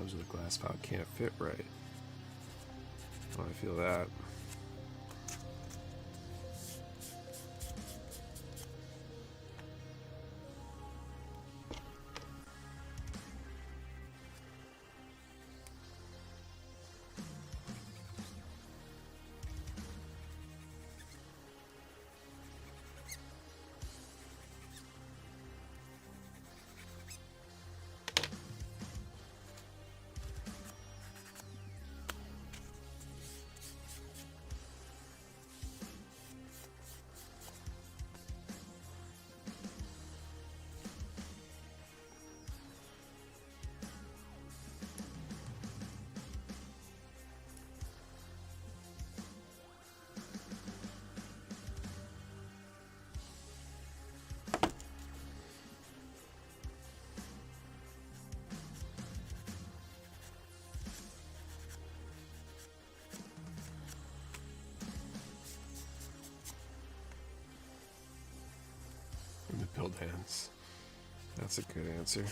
Nose of the glass file can't fit right. Oh, I feel that. build ends. That's a good answer.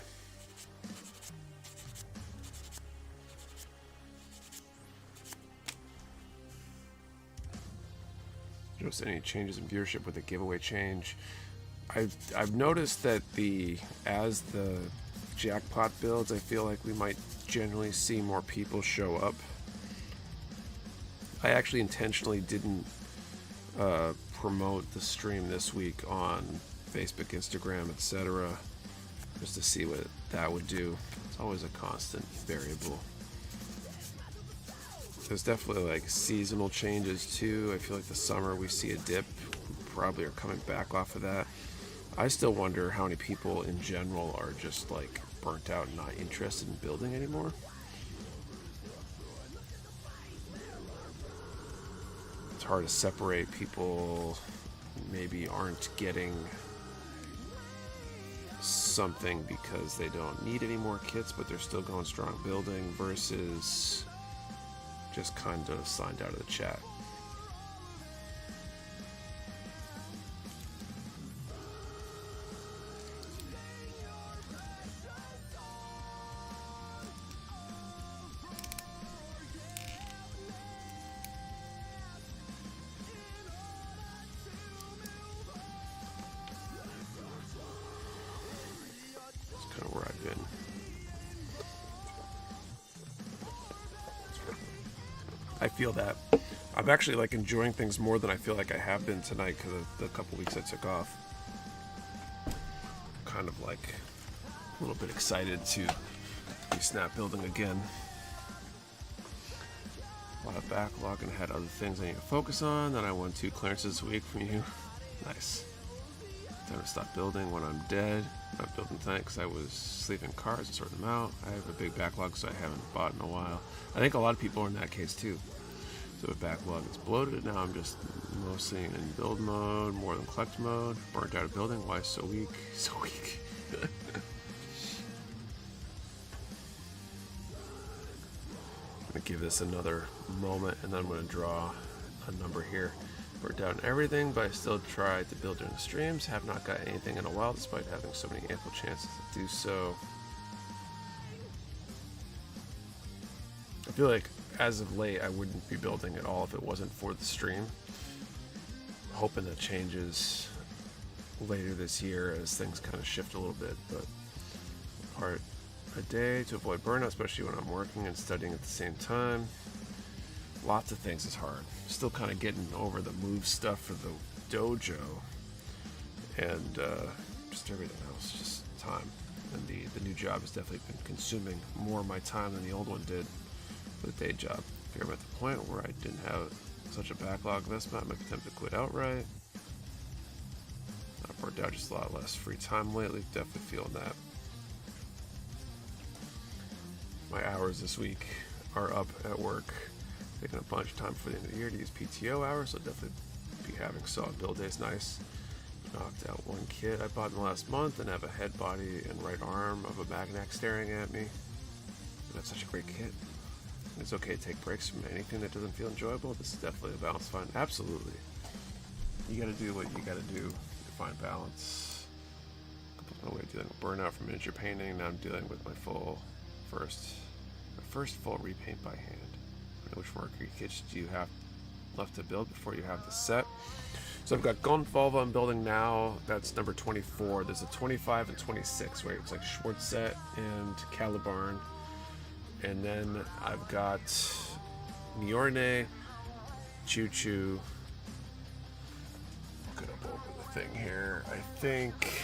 Just any changes in viewership with the giveaway change. I've noticed that as the jackpot builds, I feel like we might generally see more people show up. I actually intentionally didn't promote the stream this week on Facebook, Instagram, etc., just to see what that would do. It's always a constant variable. There's definitely like seasonal changes too. I feel like the summer we see a dip. We probably are coming back off of that. I still wonder how many people in general are just like burnt out and not interested in building anymore. It's hard to separate people maybe aren't getting something because they don't need any more kits, but they're still going strong building, versus just kind of signed out of the chat. I feel that I'm actually like enjoying things more than I feel like I have been tonight because of the couple weeks I took off. Kind of like a little bit excited to be snap building again. A lot of backlog and had other things I need to focus on. Then I won 2 clearances this week from you. Nice. Time to stop building when I'm dead. Not building tonight because I was sleeping in cars and sorting them out. I have a big backlog, so I haven't bought in a while. I think a lot of people are in that case too. So the backlog is bloated. Now I'm just mostly in build mode, more than collect mode. Burnt out of building. Why so weak? So weak. I'm gonna give this another moment, and then I'm gonna draw a number here. Burnt out in everything, but I still tried to build during the streams. Have not got anything in a while, despite having so many ample chances to do so. I feel like as of late, I wouldn't be building at all if it wasn't for the stream. Hoping that changes later this year as things kind of shift a little bit, but part a day to avoid burnout, especially when I'm working and studying at the same time. Lots of things is hard. Still kind of getting over the move stuff for the dojo and just everything else, just time. And the new job has definitely been consuming more of my time than the old one did for the day job. If I'm at the point where I didn't have such a backlog this month, I might be tempted to quit outright. I've worked out just a lot less free time lately, definitely feeling that. My hours this week are up at work. Taking a bunch of time for the end of the year to use PTO hours, so definitely be having solid build days. Nice. Knocked out 1 kit I bought in the last month and have a head, body, and right arm of a magnet staring at me. That's such a great kit. It's okay to take breaks from anything that doesn't feel enjoyable. This is definitely a balance find. Absolutely. You gotta do what you gotta do to find balance. My way of dealing with burnout from miniature painting. Now I'm dealing with my first full repaint by hand. Which Mercury kits do you have left to build before you have the set? So I've got Gonfalva I'm building now. That's number 24. There's a 25 and 26 where it's like Schwarzset and Calibarn. And then I've got Niorne, Choo Choo. Look it up over the thing here. I think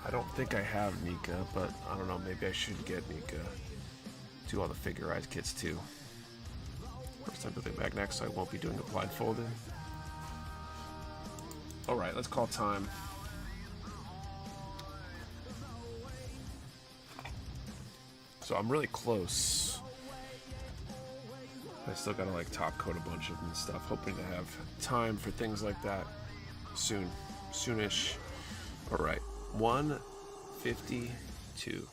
I don't think I have Nika, but I don't know, maybe I should get Nika. Do all the figurized kits too. First time building back next, so I won't be doing a blindfolded. Alright, let's call time. So I'm really close. I still gotta like top coat a bunch of them and stuff, hoping to have time for things like that soon. Soonish. Alright, 152.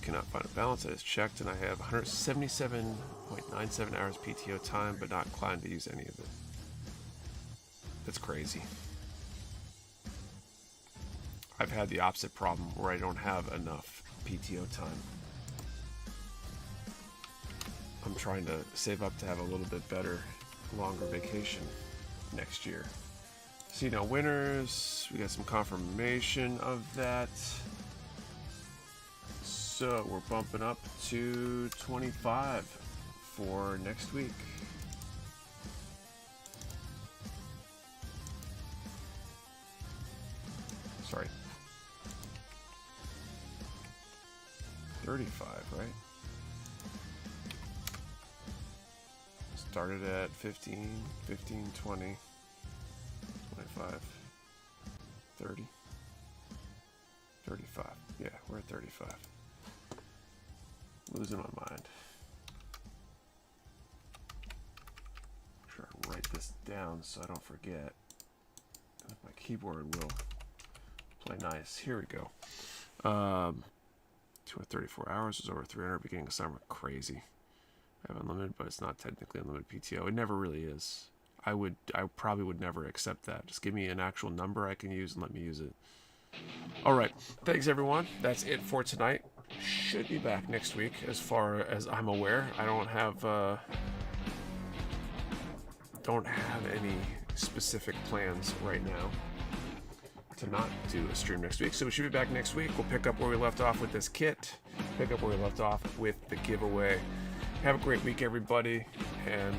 cannot find a balance. I just checked and I have 177.97 hours PTO time, but not inclined to use any of it. That's crazy. I've had the opposite problem where I don't have enough PTO time. I'm trying to save up to have a little bit better, longer vacation next year. See now, winners, we got some confirmation of that. So we're bumping up to 25 for next week. Sorry. 35, right? Started at 15, 15, 20, 25, 30, 35. Yeah, we're at 35. Losing my mind. Sure, I write this down so I don't forget. My keyboard will play nice. Here we go. 234 hours is over 300. Beginning of summer, crazy. I have unlimited, but it's not technically unlimited PTO. It never really is. I probably would never accept that. Just give me an actual number I can use and let me use it. All right, thanks everyone. That's it for tonight. Should be back next week, as far as I'm aware. I don't have any specific plans right now to not do a stream next week. So we should be back next week. We'll pick up where we left off with this kit. Pick up where we left off with the giveaway. Have a great week, everybody, and